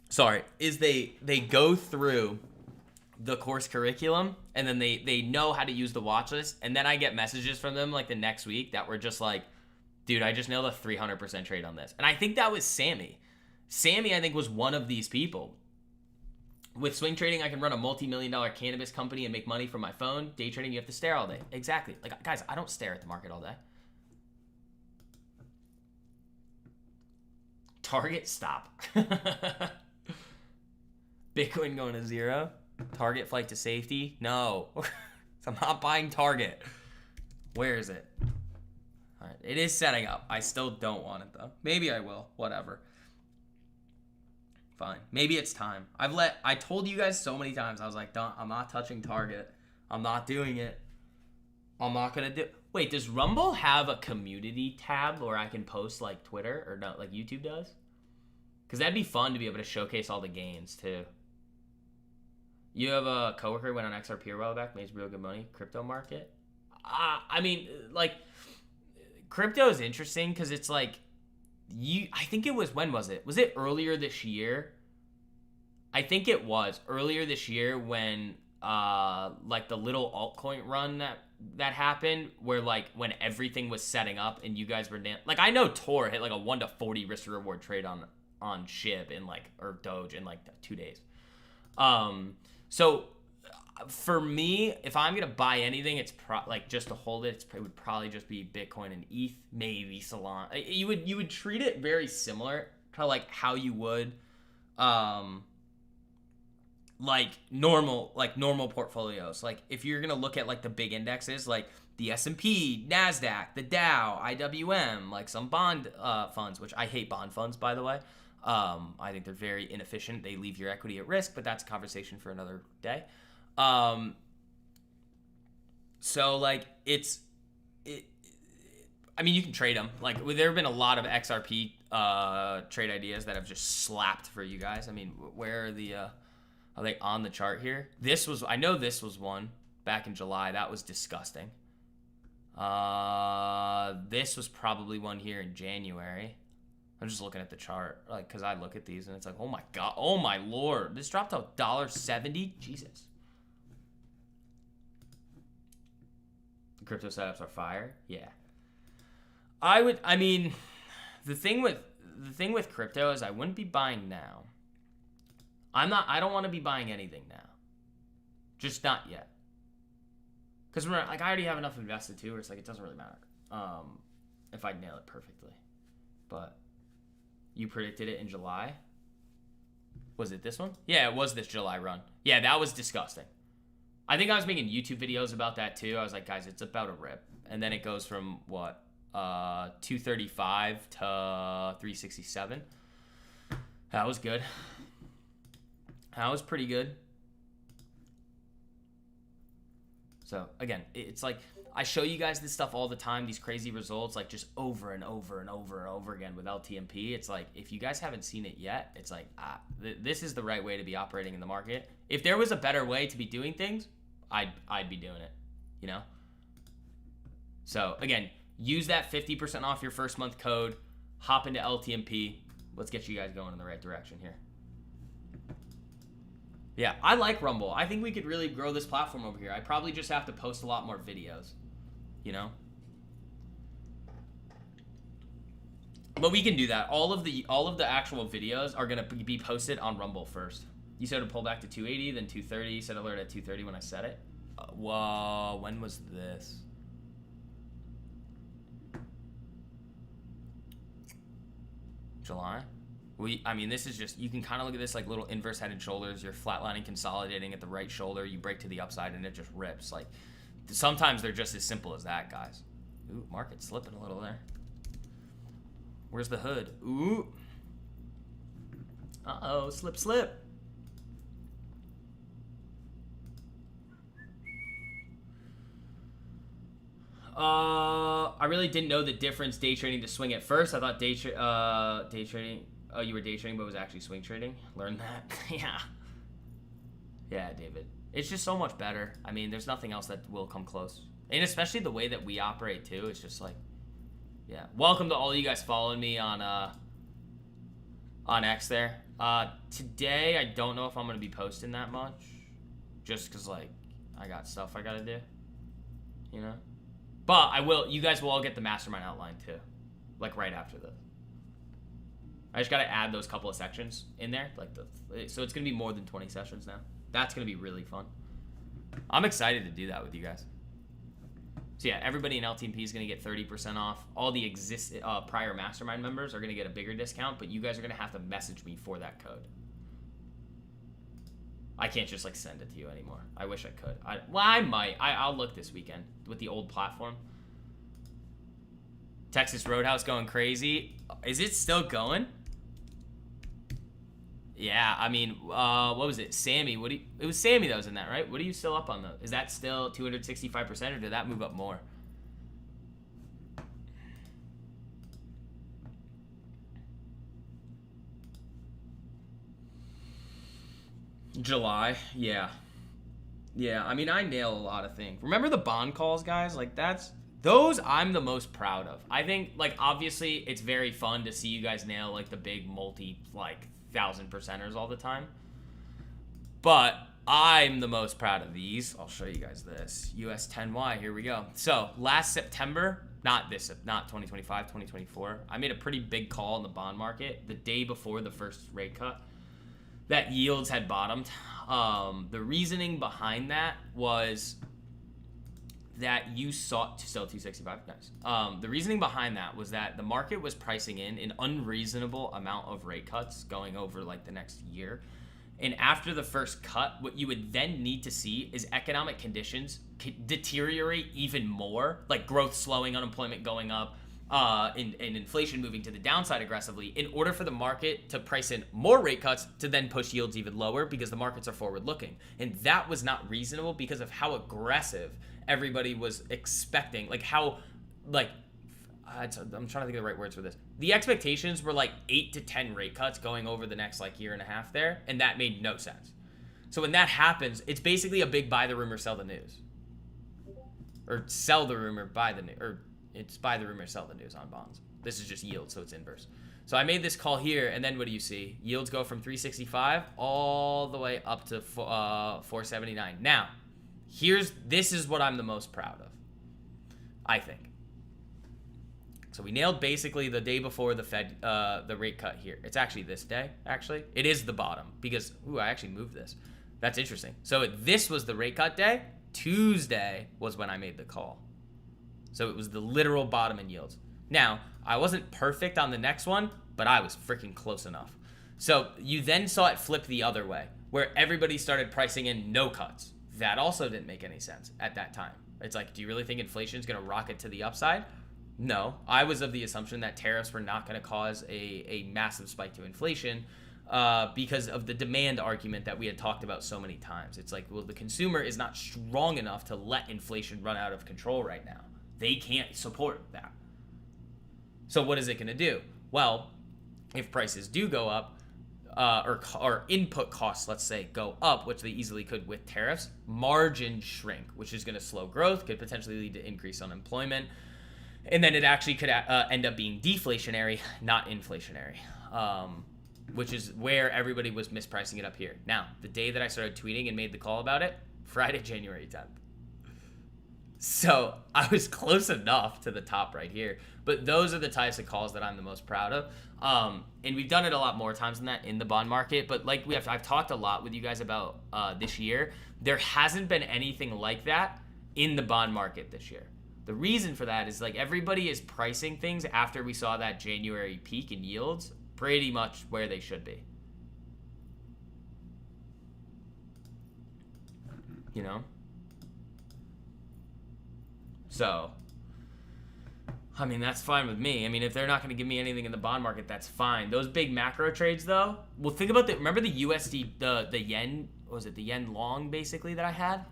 sorry, is they go through the course curriculum, and then they know how to use the watch list, and then I get messages from them like the next week that were just like, dude, I just nailed a 300% trade on this. And I think that was Sammy. Sammy, I think, was one of these people. With swing trading, I can run a multi-million-dollar cannabis company and make money from my phone. Day trading, you have to stare all day. Exactly. Like, guys, I don't stare at the market all day. Target, stop. Bitcoin going to 0. Target flight to safety. No. I'm not buying Target. Where is it? All right. It is setting up. I still don't want it, though. Maybe I will. Whatever. Fine. Maybe it's time. I told you guys so many times. I was like, I'm not touching Target. I'm not doing it. I'm not going to do... Wait, does Rumble have a community tab where I can post like Twitter or not, like YouTube does? Because that'd be fun to be able to showcase all the gains too. You have a coworker who went on XRP a while back, made real good money. Crypto market. I mean, like, crypto is interesting because it's like, I think it was, when was it? Was it earlier this year? I think it was earlier this year when, like the little altcoin run that happened, where like when everything was setting up and you guys were like, I know Tor hit like a 1 to 40 risk to reward trade on SHIB in like, or Doge in like 2 days. So for me, if I'm gonna buy anything, it's like just to hold it. It would probably just be Bitcoin and ETH, maybe Solana. You would treat it very similar to like how you would like normal portfolios. Like if you're gonna look at like the big indexes, like the S&P, Nasdaq, the Dow, IWM, like some bond funds, which I hate bond funds, by the way. I think they're very inefficient. They leave your equity at risk, but that's a conversation for another day. So like I mean, you can trade them. Like there have been a lot of XRP trade ideas that have just slapped for you guys. I mean, where are the are they on the chart here? I know this was one back in July. That was disgusting. This was probably one here in January. I'm just looking at the chart, like, because I look at these and it's like, oh my god, oh my lord, this dropped to $1.70. Jesus. The crypto setups are fire. Yeah. I mean, the thing with crypto is I wouldn't be buying now. I don't want to be buying anything now. Just not yet. Because like I already have enough invested too, where it's like it doesn't really matter if I nail it perfectly. But you predicted it in July. Was it this one? Yeah, it was this July run. Yeah, that was disgusting. I think I was making YouTube videos about that too. I was like, guys, it's about a rip. And then it goes from what? 235 to 367. That was good. That was pretty good. So again, it's like I show you guys this stuff all the time, these crazy results, like just over and over and over and over again with LTMP. It's like if you guys haven't seen it yet, it's like this is the right way to be operating in the market. If there was a better way to be doing things, I'd be doing it, you know? So again, use that 50% off your first month code, hop into LTMP. Let's get you guys going in the right direction here. Yeah, I like Rumble. I think we could really grow this platform over here. I probably just have to post a lot more videos, you know? But we can do that. All of the actual videos are going to be posted on Rumble first. You said to pull back to 280, then 230. You said alert at 230 when I said it. Whoa, when was this? July? I mean, this is just, you can kind of look at this like little inverse head and shoulders. You're flatlining, consolidating at the right shoulder. You break to the upside and it just rips. Like, sometimes they're just as simple as that, guys. Ooh, market slipping a little there. Where's the hood? Ooh. Uh-oh, slip, slip. I really didn't know the difference day trading to swing at first. I thought day trading. Oh, you were day trading, but it was actually swing trading. Learned that. Yeah. Yeah, David. It's just so much better. I mean, there's nothing else that will come close. And especially the way that we operate too. It's just like, yeah. Welcome to all you guys following me on X there. Today, I don't know if I'm going to be posting that much. Just because, like, I got stuff I got to do. You know? But I will. You guys will all get the mastermind outline too. Like, right after this. I just got to add those couple of sections in there. So it's going to be more than 20 sessions now. That's going to be really fun. I'm excited to do that with you guys. So yeah, everybody in LTMP is going to get 30% off. All the prior mastermind members are going to get a bigger discount, but you guys are going to have to message me for that code. I can't just like send it to you anymore. I wish I could. I might. I'll look this weekend with the old platform. Texas Roadhouse going crazy. Is it still going? Yeah, I mean, what was it? Sammy, it was Sammy that was in that, right? What are you still up on though? Is that still 265% or did that move up more? July, yeah. Yeah, I mean, I nail a lot of things. Remember the bond calls, guys? Like, those I'm the most proud of. I think, like, obviously, it's very fun to see you guys nail, like, the big like, 1,000%ers all the time. But I'm the most proud of these. I'll show you guys this. US 10Y, here we go. So, last September, not 2025, 2024, I made a pretty big call in the bond market the day before the first rate cut that yields had bottomed. The reasoning behind that was that you sought to sell 265. Nice. The reasoning behind that was that the market was pricing in an unreasonable amount of rate cuts going over like the next year. And after the first cut, what you would then need to see is economic conditions deteriorate even more, like growth slowing, unemployment going up, and inflation moving to the downside aggressively, in order for the market to price in more rate cuts to then push yields even lower, because the markets are forward looking. And that was not reasonable because of how aggressive everybody was expecting, like how, like, I'm trying to think of the right words for this. The expectations were like 8 to 10 rate cuts going over the next like year and a half there, and that made no sense. So when that happens, it's basically a big buy the rumor, sell the news. Or sell the rumor, buy the news. Or it's buy the rumor, sell the news on bonds. This is just yield, so it's inverse. So I made this call here, and then what do you see? Yields go from 365 all the way up to 479. Now, this is what I'm the most proud of, I think. So we nailed basically the day before the Fed, the rate cut here. It's actually this day, actually. It is the bottom because, I actually moved this. That's interesting. So this was the rate cut day. Tuesday was when I made the call. So it was the literal bottom in yields. Now, I wasn't perfect on the next one, but I was freaking close enough. So you then saw it flip the other way, where everybody started pricing in no cuts. That also didn't make any sense at that time. It's like, do you really think inflation is going to rocket to the upside? No, I was of the assumption that tariffs were not going to cause a massive spike to inflation because of the demand argument that we had talked about so many times. It's like, well, the consumer is not strong enough to let inflation run out of control right now. They can't support that. So what is it going to do? Well, if prices do go up, or input costs, let's say, go up, which they easily could with tariffs, margins shrink, which is going to slow growth, could potentially lead to increased unemployment. And then it actually could end up being deflationary, not inflationary, which is where everybody was mispricing it up here. Now, the day that I started tweeting and made the call about it, Friday, January 10th. So I was close enough to the top right here. But those are the types of calls that I'm the most proud of. And we've done it a lot more times than that in the bond market. But like I've talked a lot with you guys about this year. There hasn't been anything like that in the bond market this year. The reason for that is like everybody is pricing things after we saw that January peak in yields pretty much where they should be. You know? So, I mean, that's fine with me. I mean, if they're not going to give me anything in the bond market, that's fine. Those big macro trades, though, well, think about remember the USD, the yen, what was it, the yen long, basically, that I had?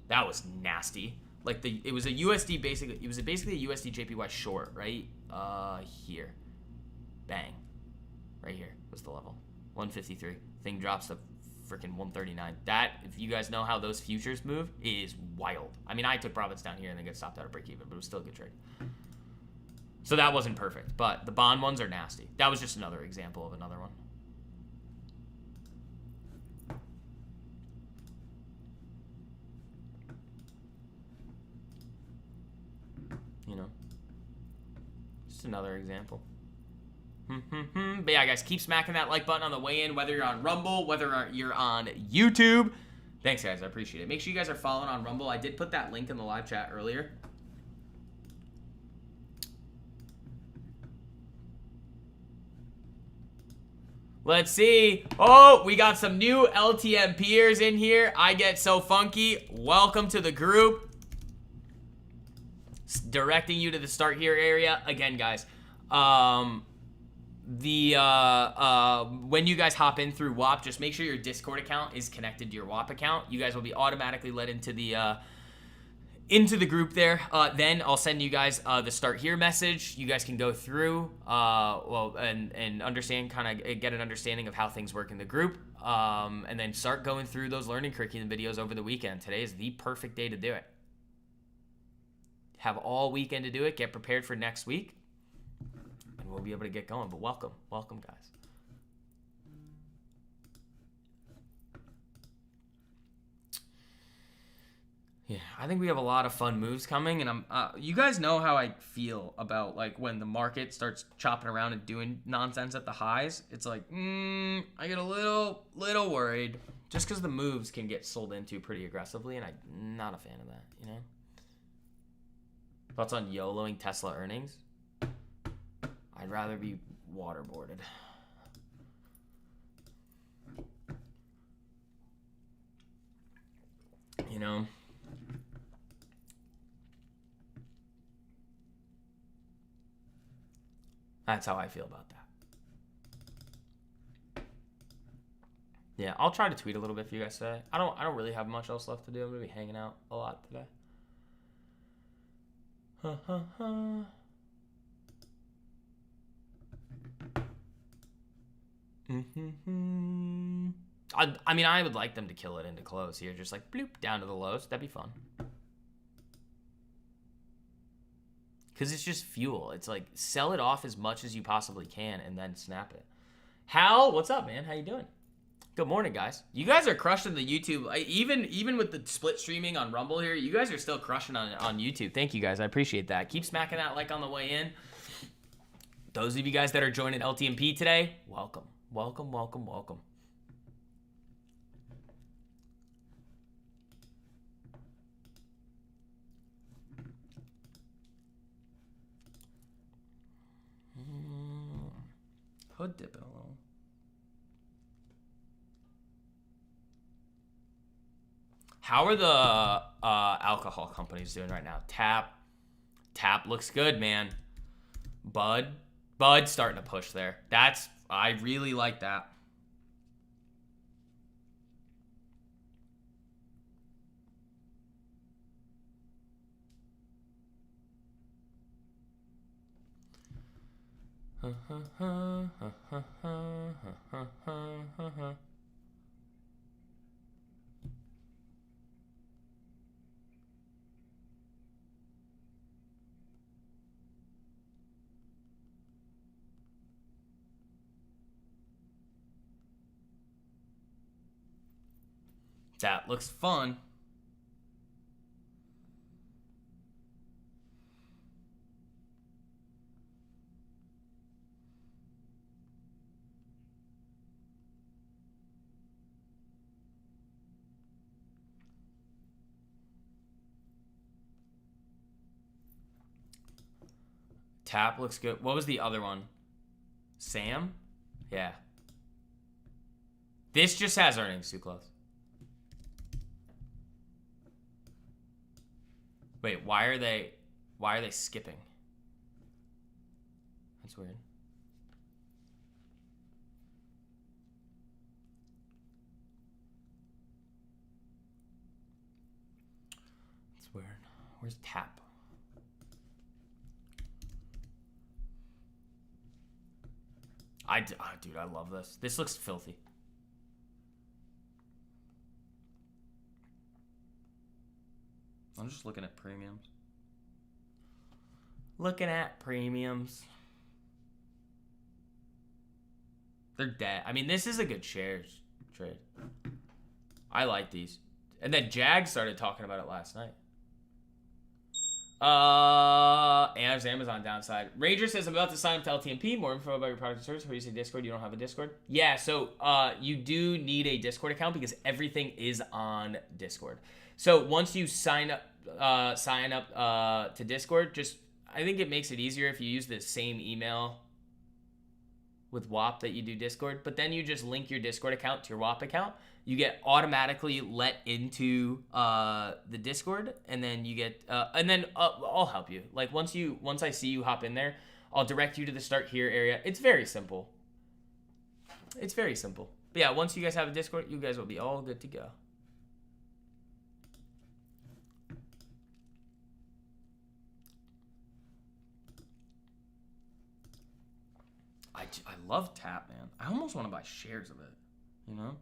That was nasty. Like, it was a USD, basically, it was basically a USD JPY short, right? Here. Bang. Right here was the level. 153. Thing drops to freaking 139. That, if you guys know how those futures move, is wild. I mean, I took profits down here and then got stopped out of break even, but it was still a good trade. So that wasn't perfect, but the bond ones are nasty. That was just another example of another one. You know, just another example. But yeah, guys, keep smacking that like button on the way in, whether you're on Rumble, whether you're on YouTube. Thanks, guys. I appreciate it. Make sure you guys are following on Rumble. I did put that link in the live chat earlier. Let's see. Oh, we got some new LTM peers in here. I get so funky. Welcome to the group. Directing you to the start here area. Again, guys, when you guys hop in through WAP, just make sure your Discord account is connected to your WAP account. You guys will be automatically led into the group there. Then I'll send you guys the start here message. You guys can go through and understand, kind of get an understanding of how things work in the group, and then start going through those learning curriculum videos over the weekend. Today is the perfect day to do it. Have all weekend to do it. Get prepared for next week, and we'll be able to get going. But welcome, guys. Yeah, I think we have a lot of fun moves coming, and you guys know how I feel about like when the market starts chopping around and doing nonsense at the highs. It's like, I get a little worried, just because the moves can get sold into pretty aggressively, and I'm not a fan of that, you know? Thoughts on YOLOing Tesla earnings? I'd rather be waterboarded. You know? That's how I feel about that. Yeah, I'll try to tweet a little bit for you guys today. I don't really have much else left to do. I'm gonna be hanging out a lot today. I mean, I would like them to kill it into close here. Just like bloop down to the lows. That'd be fun. Because it's just fuel. It's like sell it off as much as you possibly can and then snap it. Hal, what's up, man? How you doing? Good morning, guys. You guys are crushing the YouTube. Even with the split streaming on Rumble here, you guys are still crushing on YouTube. Thank you, guys. I appreciate that. Keep smacking that like on the way in. Those of you guys that are joining LTMP today, welcome. Welcome, welcome, welcome. Hood dipping a little. How are the alcohol companies doing right now? Tap looks good, man. Bud starting to push there. I really like that. That looks fun. Tap looks good. What was the other one? Sam? Yeah. This just has earnings too close. Wait, why are they skipping? That's weird. That's weird. Where's Tap? Dude, I love this. This looks filthy. I'm just looking at premiums. Looking at premiums. They're dead. I mean, this is a good shares trade. I like these. And then Jag started talking about it last night. And there's Amazon downside. Ranger says, I'm about to sign up to LTMP. More info about your product and service. How you say Discord? You don't have a Discord? Yeah, so you do need a Discord account because everything is on Discord. So once you sign up to Discord, I think it makes it easier if you use the same email with WAP that you do Discord, but then you just link your Discord account to your WAP account. You get automatically let into the Discord, and then you get I'll help you. Like once I see you hop in there, I'll direct you to the start here area. It's very simple. It's very simple. But yeah, once you guys have a Discord, you guys will be all good to go. I love Tap, man. I almost want to buy shares of it, you know?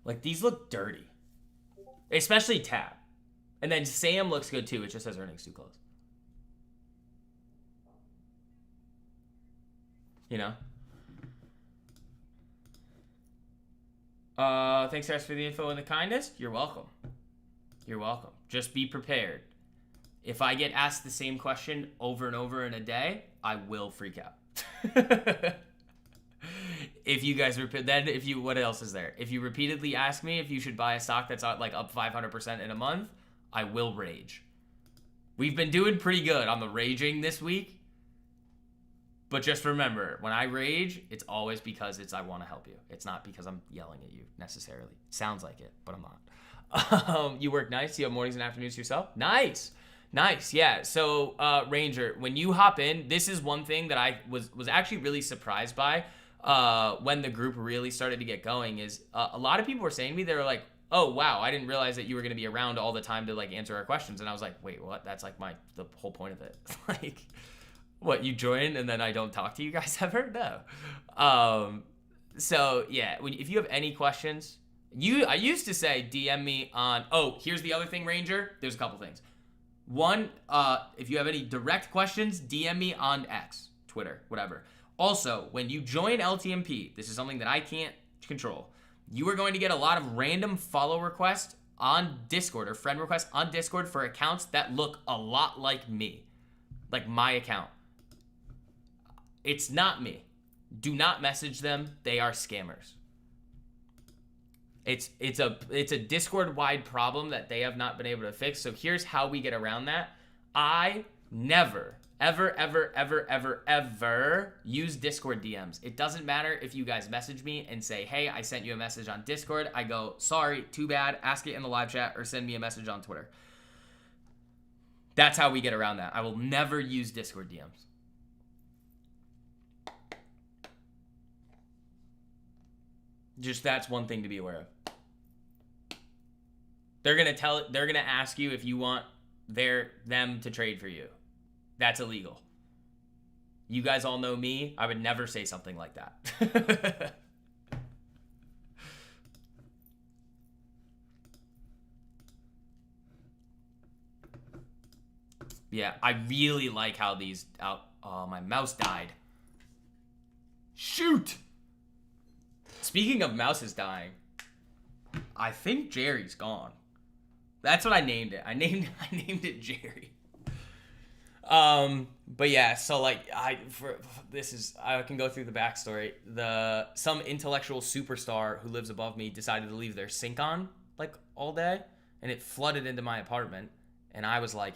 Like, these look dirty. Especially Tap. And then Sam looks good too. It just says earnings too close. You know? Thanks guys for the info and the kindness. You're welcome. You're welcome. Just be prepared. If I get asked the same question over and over in a day, I will freak out. if you guys repeat then, what else is there? If you repeatedly ask me if you should buy a stock that's like up 500% in a month, I will rage. We've been doing pretty good on the raging this week. But just remember, when I rage, it's always because I want to help you. It's not because I'm yelling at you necessarily. Sounds like it, but I'm not. You work nights? You have mornings and afternoons yourself? Nice. Yeah. So, Ranger, when you hop in, this is one thing that I was actually really surprised by when the group really started to get going is a lot of people were saying to me, they were like, oh, wow, I didn't realize that you were going to be around all the time to like answer our questions. And I was like, wait, what? That's like the whole point of it. Like, what, you join and then I don't talk to you guys ever? No. So yeah, if you have any questions, I used to say DM me on, here's the other thing, Ranger. There's a couple things. One, if you have any direct questions, DM me on X, Twitter, whatever. Also, when you join LTMP, this is something that I can't control. You are going to get a lot of random follow requests on Discord or friend requests on Discord for accounts that look a lot like me, like my account. It's not me. Do not message them. They are scammers. It's a Discord-wide problem that they have not been able to fix. So here's how we get around that. I never, ever use Discord DMs. It doesn't matter if you guys message me and say, hey, I sent you a message on Discord. I go, sorry, too bad. Ask it in the live chat or send me a message on Twitter. That's how we get around that. I will never use Discord DMs. Just that's one thing to be aware of. They're gonna ask you if you want them to trade for you. That's illegal. You guys all know me. I would never say something like that. Yeah, I really like how these out. Oh, my mouse died. Shoot! Speaking of mouses dying, I think Jerry's gone. That's what I named it. I named it Jerry. But yeah, so like I can go through the backstory. Some intellectual superstar who lives above me decided to leave their sink on like all day, and it flooded into my apartment, and I was like,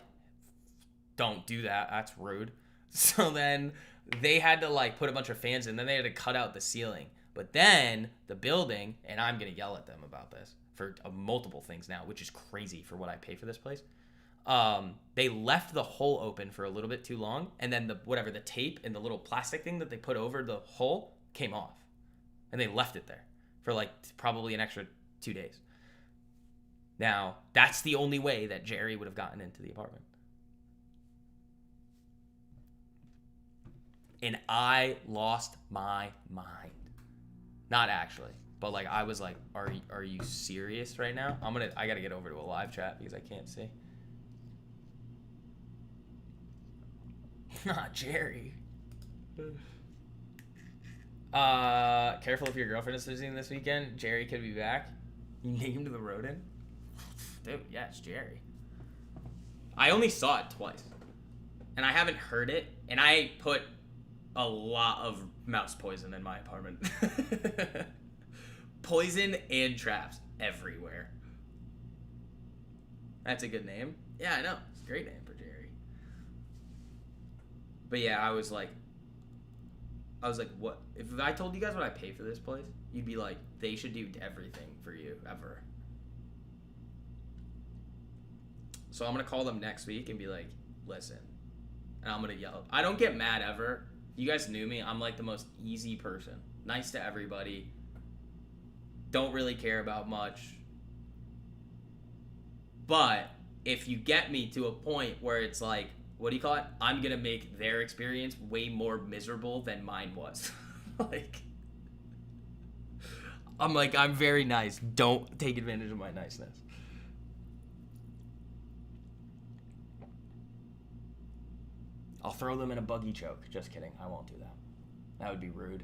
don't do that. That's rude. So then they had to like put a bunch of fans in, then they had to cut out the ceiling. But then the building, and I'm going to yell at them about this for multiple things now, which is crazy for what I pay for this place. They left the hole open for a little bit too long, and then the tape and the little plastic thing that they put over the hole came off. And they left it there for like probably an extra 2 days. Now, that's the only way that Jerry would have gotten into the apartment. And I lost my mind. Not actually, but like I was like, are you serious right now? I gotta get over to a live chat because I can't see. Not Jerry. Careful if your girlfriend is visiting this weekend. Jerry could be back. You named the rodent? Dude, yeah, it's Jerry. I only saw it twice. And I haven't heard it. And I put a lot of mouse poison in my apartment. Poison and traps everywhere. That's a good name. Yeah, I know. It's a great name for Jerry. But yeah, I was like, what? If I told you guys what I pay for this place, you'd be like, they should do everything for you, ever. So I'm going to call them next week and be like, listen. And I'm going to yell. I don't get mad ever. You guys knew me. I'm like the most easy person. Nice to everybody. Don't really care about much. But if you get me to a point where it's like, what do you call it? I'm going to make their experience way more miserable than mine was. I'm very nice. Don't take advantage of my niceness. I'll throw them in a buggy choke. Just kidding. I won't do that. That would be rude.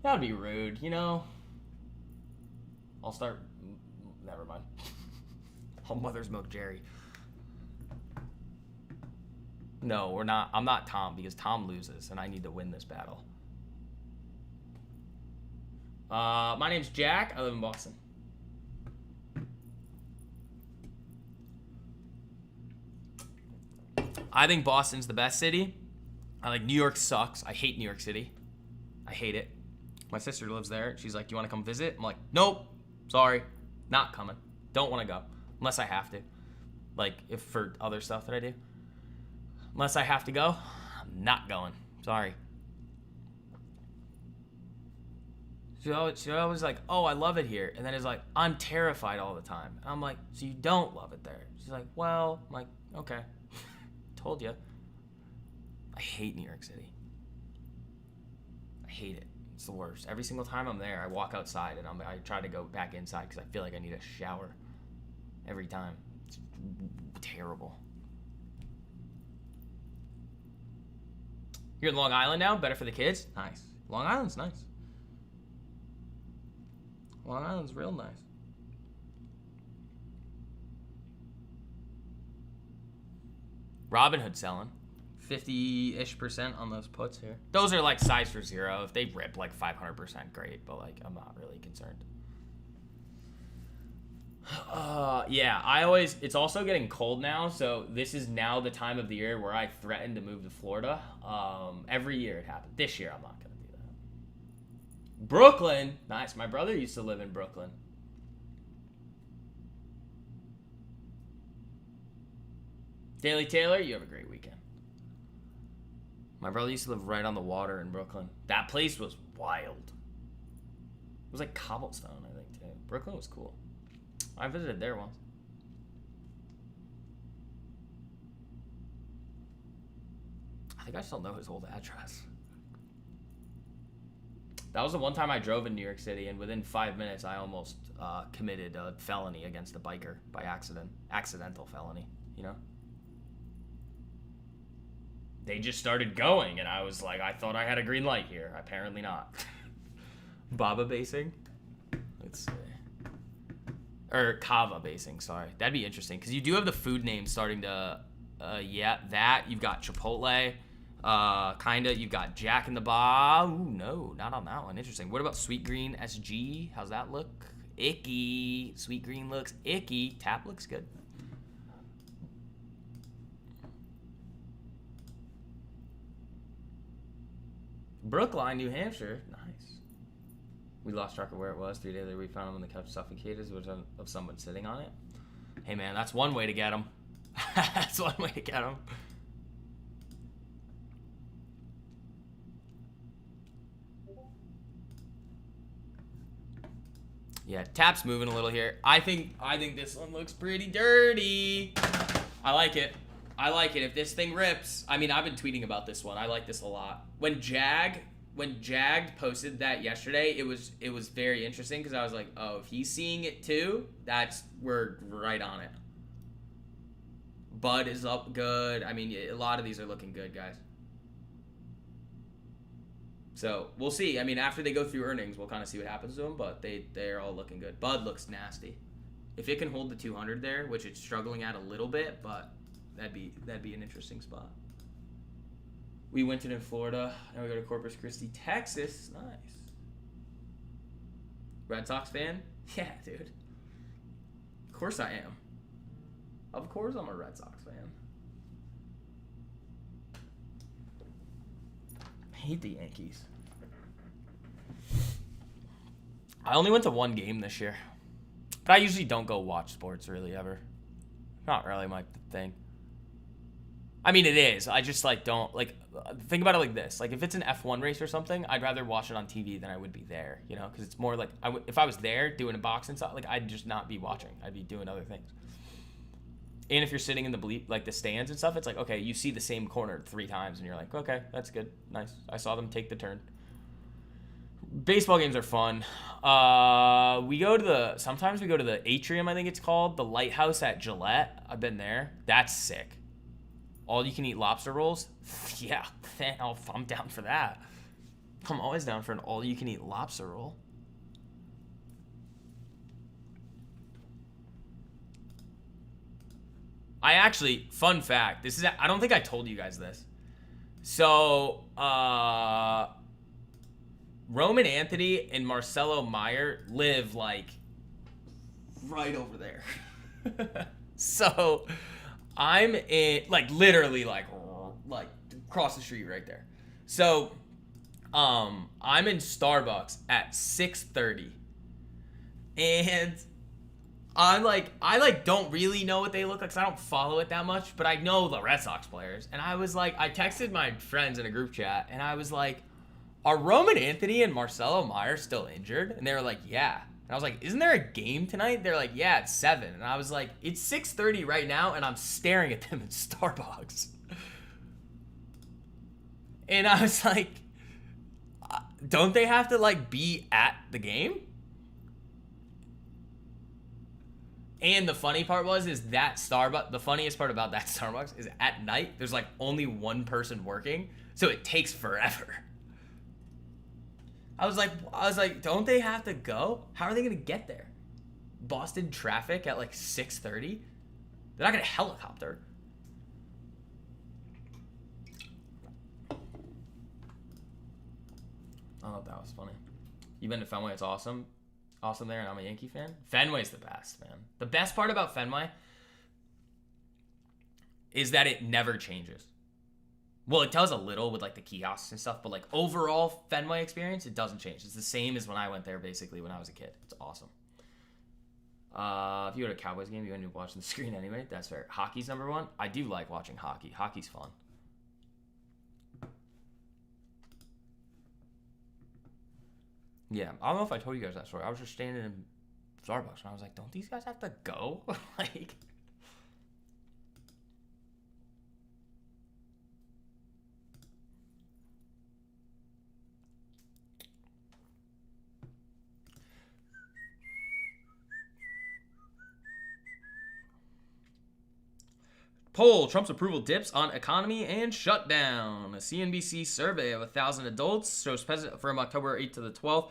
That would be rude, you know? I'll start... Never mind. I'll mother's milk Jerry. No, we're not. I'm not Tom because Tom loses and I need to win this battle. My name's Jack. I live in Boston. I think Boston's the best city. I like New York sucks. I hate New York City. I hate it. My sister lives there. She's like, do you want to come visit? I'm like, nope. Sorry. Not coming. Don't want to go. Unless I have to. Like, if for other stuff that I do. Unless I have to go, I'm not going. Sorry. She always like, oh, I love it here. And then it's like, I'm terrified all the time. And I'm like, so you don't love it there? She's like, well, I'm like, okay. Told you. I hate New York City. I hate it. It's the worst. Every single time I'm there, I walk outside and I try to go back inside because I feel like I need a shower every time. It's terrible. You're in Long Island now? Better for the kids? Nice. Long Island's nice. Long Island's real nice. Robinhood selling 50-ish% on those puts here. Those are like size for zero. If they rip like 500%, great. But like, I'm not really concerned. Yeah, it's also getting cold now. So this is now the time of the year where I threaten to move to Florida. Every year it happens. This year I'm not going to do that. Brooklyn. Nice. My brother used to live in Brooklyn. Daily Taylor, you have a great weekend. My brother used to live right on the water in Brooklyn. That place was wild. It was like cobblestone, I think, too. Brooklyn was cool. I visited there once. I think I still know his old address. That was the one time I drove in New York City, and within 5 minutes, I almost committed a felony against a biker by accident. Accidental felony, you know? They just started going, and I was like, I thought I had a green light here. Apparently not. Baba basing? Let's see. Or Kava basing, sorry. That'd be interesting, because you do have the food names starting to, yeah, that. You've got Chipotle, kinda. You've got Jack in the Box. Ooh, no, not on that one. Interesting. What about Sweet Green SG? How's that look? Icky. Sweet Green looks icky. Tap looks good. Brookline, New Hampshire. Nice. We lost track of where it was. 3 days later, we found him on the couch suffocated of someone sitting on it. Hey, man, that's one way to get him. That's one way to get him. Yeah, Tap's moving a little here. I think this one looks pretty dirty. I like it. I like it. If this thing rips, I mean, I've been tweeting about this one. I like this a lot. When Jag posted that yesterday, it was very interesting because I was like, oh, if he's seeing it too, we're right on it. Bud is up good. I mean, a lot of these are looking good, guys. So we'll see. I mean, after they go through earnings, we'll kind of see what happens to them, but they're all looking good. Bud looks nasty. If it can hold the 200 there, which it's struggling at a little bit, but that'd be an interesting spot. We went in Florida. Now we go to Corpus Christi, Texas. Nice. Red Sox fan? Yeah, dude. Of course I am. Of course I'm a Red Sox fan. I hate the Yankees. I only went to one game this year. But I usually don't go watch sports really ever. Not really my thing. I mean, it is. I just don't think about it like this. Like if it's an F1 race or something, I'd rather watch it on TV than I would be there, you know, because it's more like if I was there doing a box and stuff, like I'd just not be watching. I'd be doing other things. And if you're sitting in the stands and stuff, it's like, okay, you see the same corner 3 times and you're like, okay, that's good. Nice. I saw them take the turn. Baseball games are fun. Sometimes we go to the Atrium, I think it's called, the Lighthouse at Gillette. I've been there. That's sick. All you can eat lobster rolls? Yeah, I'm down for that. I'm always down for an all you can eat lobster roll. I actually, fun fact, I don't think I told you guys this. So, Roman Anthony and Marcelo Meyer live like right over there. So I'm in like literally like across the street right there. So I'm in Starbucks at 6:30. And I don't really know what they look like because I don't follow it that much, but I know the Red Sox players. And I was like, I texted my friends in a group chat and I was like, are Roman Anthony and Marcelo Meyer still injured? And they were like, yeah. And I was like, isn't there a game tonight? They're like, yeah, it's 7. And I was like, it's 6:30 right now and I'm staring at them in Starbucks. And I was like, don't they have to like be at the game? And the funny part is that Starbucks, the funniest part about that Starbucks is at night, there's like only one person working. So it takes forever. I was like, don't they have to go? How are they going to get there? Boston traffic at like 6:30? They're not going to helicopter. Oh, that was funny. You been to Fenway? It's awesome. Awesome there, and I'm a Yankee fan. Fenway's the best, man. The best part about Fenway is that it never changes. Well, it does a little with like the kiosks and stuff, but like overall Fenway experience, it doesn't change. It's the same as when I went there basically when I was a kid. It's awesome. If you go to a Cowboys game, you end up watching the screen anyway. That's fair. Hockey's number 1. I do like watching hockey. Hockey's fun. Yeah, I don't know if I told you guys that story. I was just standing in Starbucks and I was like, don't these guys have to go? Like, poll, Trump's approval dips on economy and shutdown. A CNBC survey of 1,000 adults shows President from October 8th to the 12th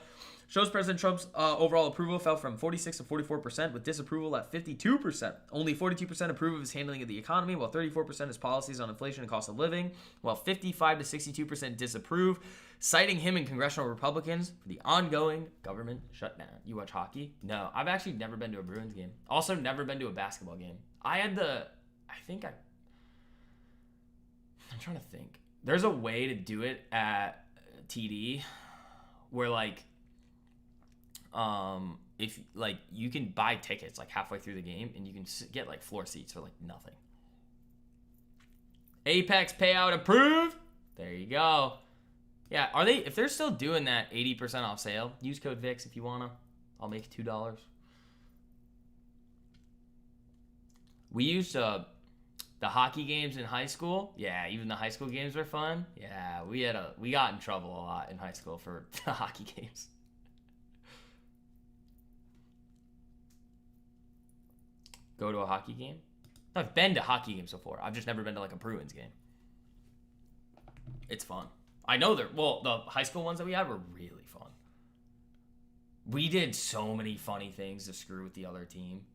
shows President Trump's overall approval fell from 46 to 44%, with disapproval at 52%. Only 42% approve of his handling of the economy, while 34% his policies on inflation and cost of living, while 55 to 62% disapprove, citing him and congressional Republicans for the ongoing government shutdown. You watch hockey? No, I've actually never been to a Bruins game. Also, never been to a basketball game. I'm trying to think. There's a way to do it at TD where like if like you can buy tickets like halfway through the game and you can get like floor seats for like nothing. Apex payout approved. There you go. Yeah, if they're still doing that 80% off sale, use code VIX if you wanna. I'll make $2. We used the hockey games in high school. Yeah, even the high school games were fun. Yeah, we got in trouble a lot in high school for the hockey games. Go to a hockey game? I've been to hockey games before. I've just never been to like a Bruins game. It's fun. I know the high school ones that we had were really fun. We did so many funny things to screw with the other team.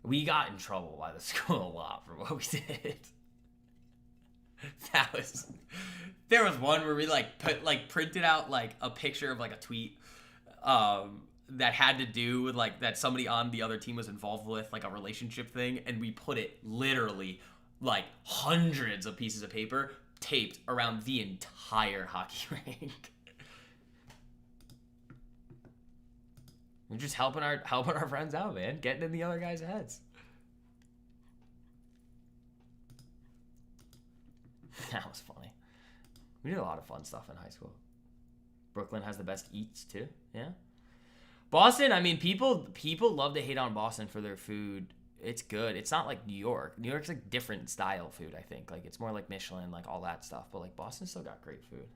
We got in trouble by the school a lot for what we did. There was one where we printed out like a picture of like a tweet that had to do with like that somebody on the other team was involved with, like a relationship thing, and we put it literally like hundreds of pieces of paper taped around the entire hockey rink. We're just helping our friends out, man. Getting in the other guys' heads. That was funny. We did a lot of fun stuff in high school. Brooklyn has the best eats too. Yeah. Boston, I mean, people love to hate on Boston for their food. It's good. It's not like New York. New York's like different style food, I think. Like it's more like Michelin, like all that stuff. But like Boston still got great food.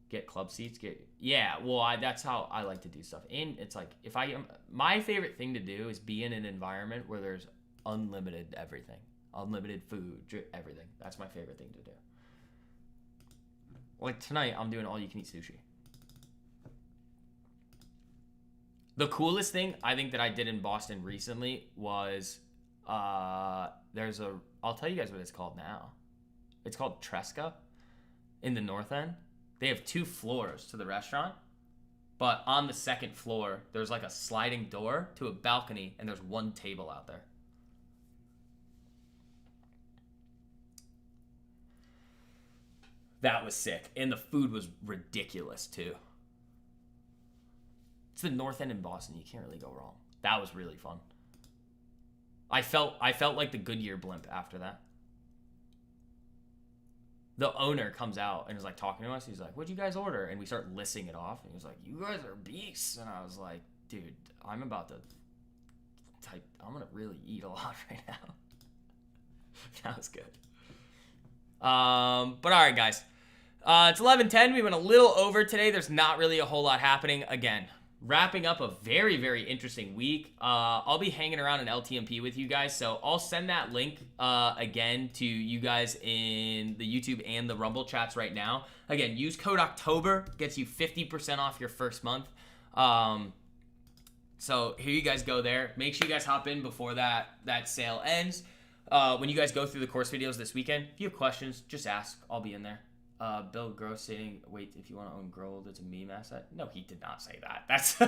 Get club seats. That's how I like to do stuff. And it's like my favorite thing to do is be in an environment where there's unlimited everything, unlimited food, everything. That's my favorite thing to do. Like tonight, I'm doing all you can eat sushi. The coolest thing I think that I did in Boston recently was I'll tell you guys what it's called now. It's called Tresca in the North End. they have 2 floors to the restaurant, but on the 2nd floor, there's like a sliding door to a balcony, and there's 1 table out there. That was sick. And the food was ridiculous, too. It's the North End in Boston. You can't really go wrong. That was really fun. I felt like the Goodyear blimp after that. The owner comes out and is like talking to us. He's like, "What'd you guys order?" And we start listing it off. And he was like, "You guys are beasts." And I was like, "Dude, I'm about to I'm gonna really eat a lot right now." That was good. But all right, guys. It's 11:10. We went a little over today. There's not really a whole lot happening. Again, wrapping up a very, very interesting week. I'll be hanging around in LTMP with you guys, so I'll send that link again to you guys in the YouTube and the Rumble chats right now. Again, use code October, gets you 50% off your first month. So here you guys go there. Make sure you guys hop in before that sale ends. When you guys go through the course videos this weekend, if you have questions, just ask. I'll be in there. Bill Gross saying, "Wait, if you want to own Grold, it's a meme asset." No, he did not say that. That's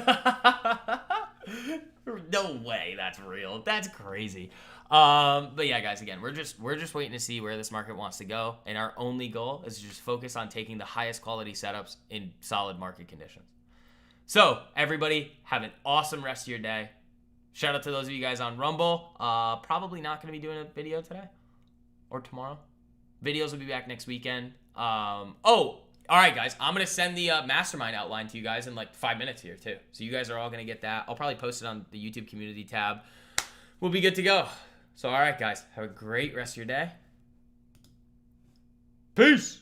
no way. That's real. That's crazy. But yeah, guys, again, we're just waiting to see where this market wants to go, and our only goal is to just focus on taking the highest quality setups in solid market conditions. So everybody, have an awesome rest of your day. Shout out to those of you guys on Rumble. Probably not going to be doing a video today or tomorrow. Videos will be back next weekend. All right, guys. I'm going to send the mastermind outline to you guys in like 5 minutes here, too. So you guys are all going to get that. I'll probably post it on the YouTube community tab. We'll be good to go. So, all right, guys. Have a great rest of your day. Peace.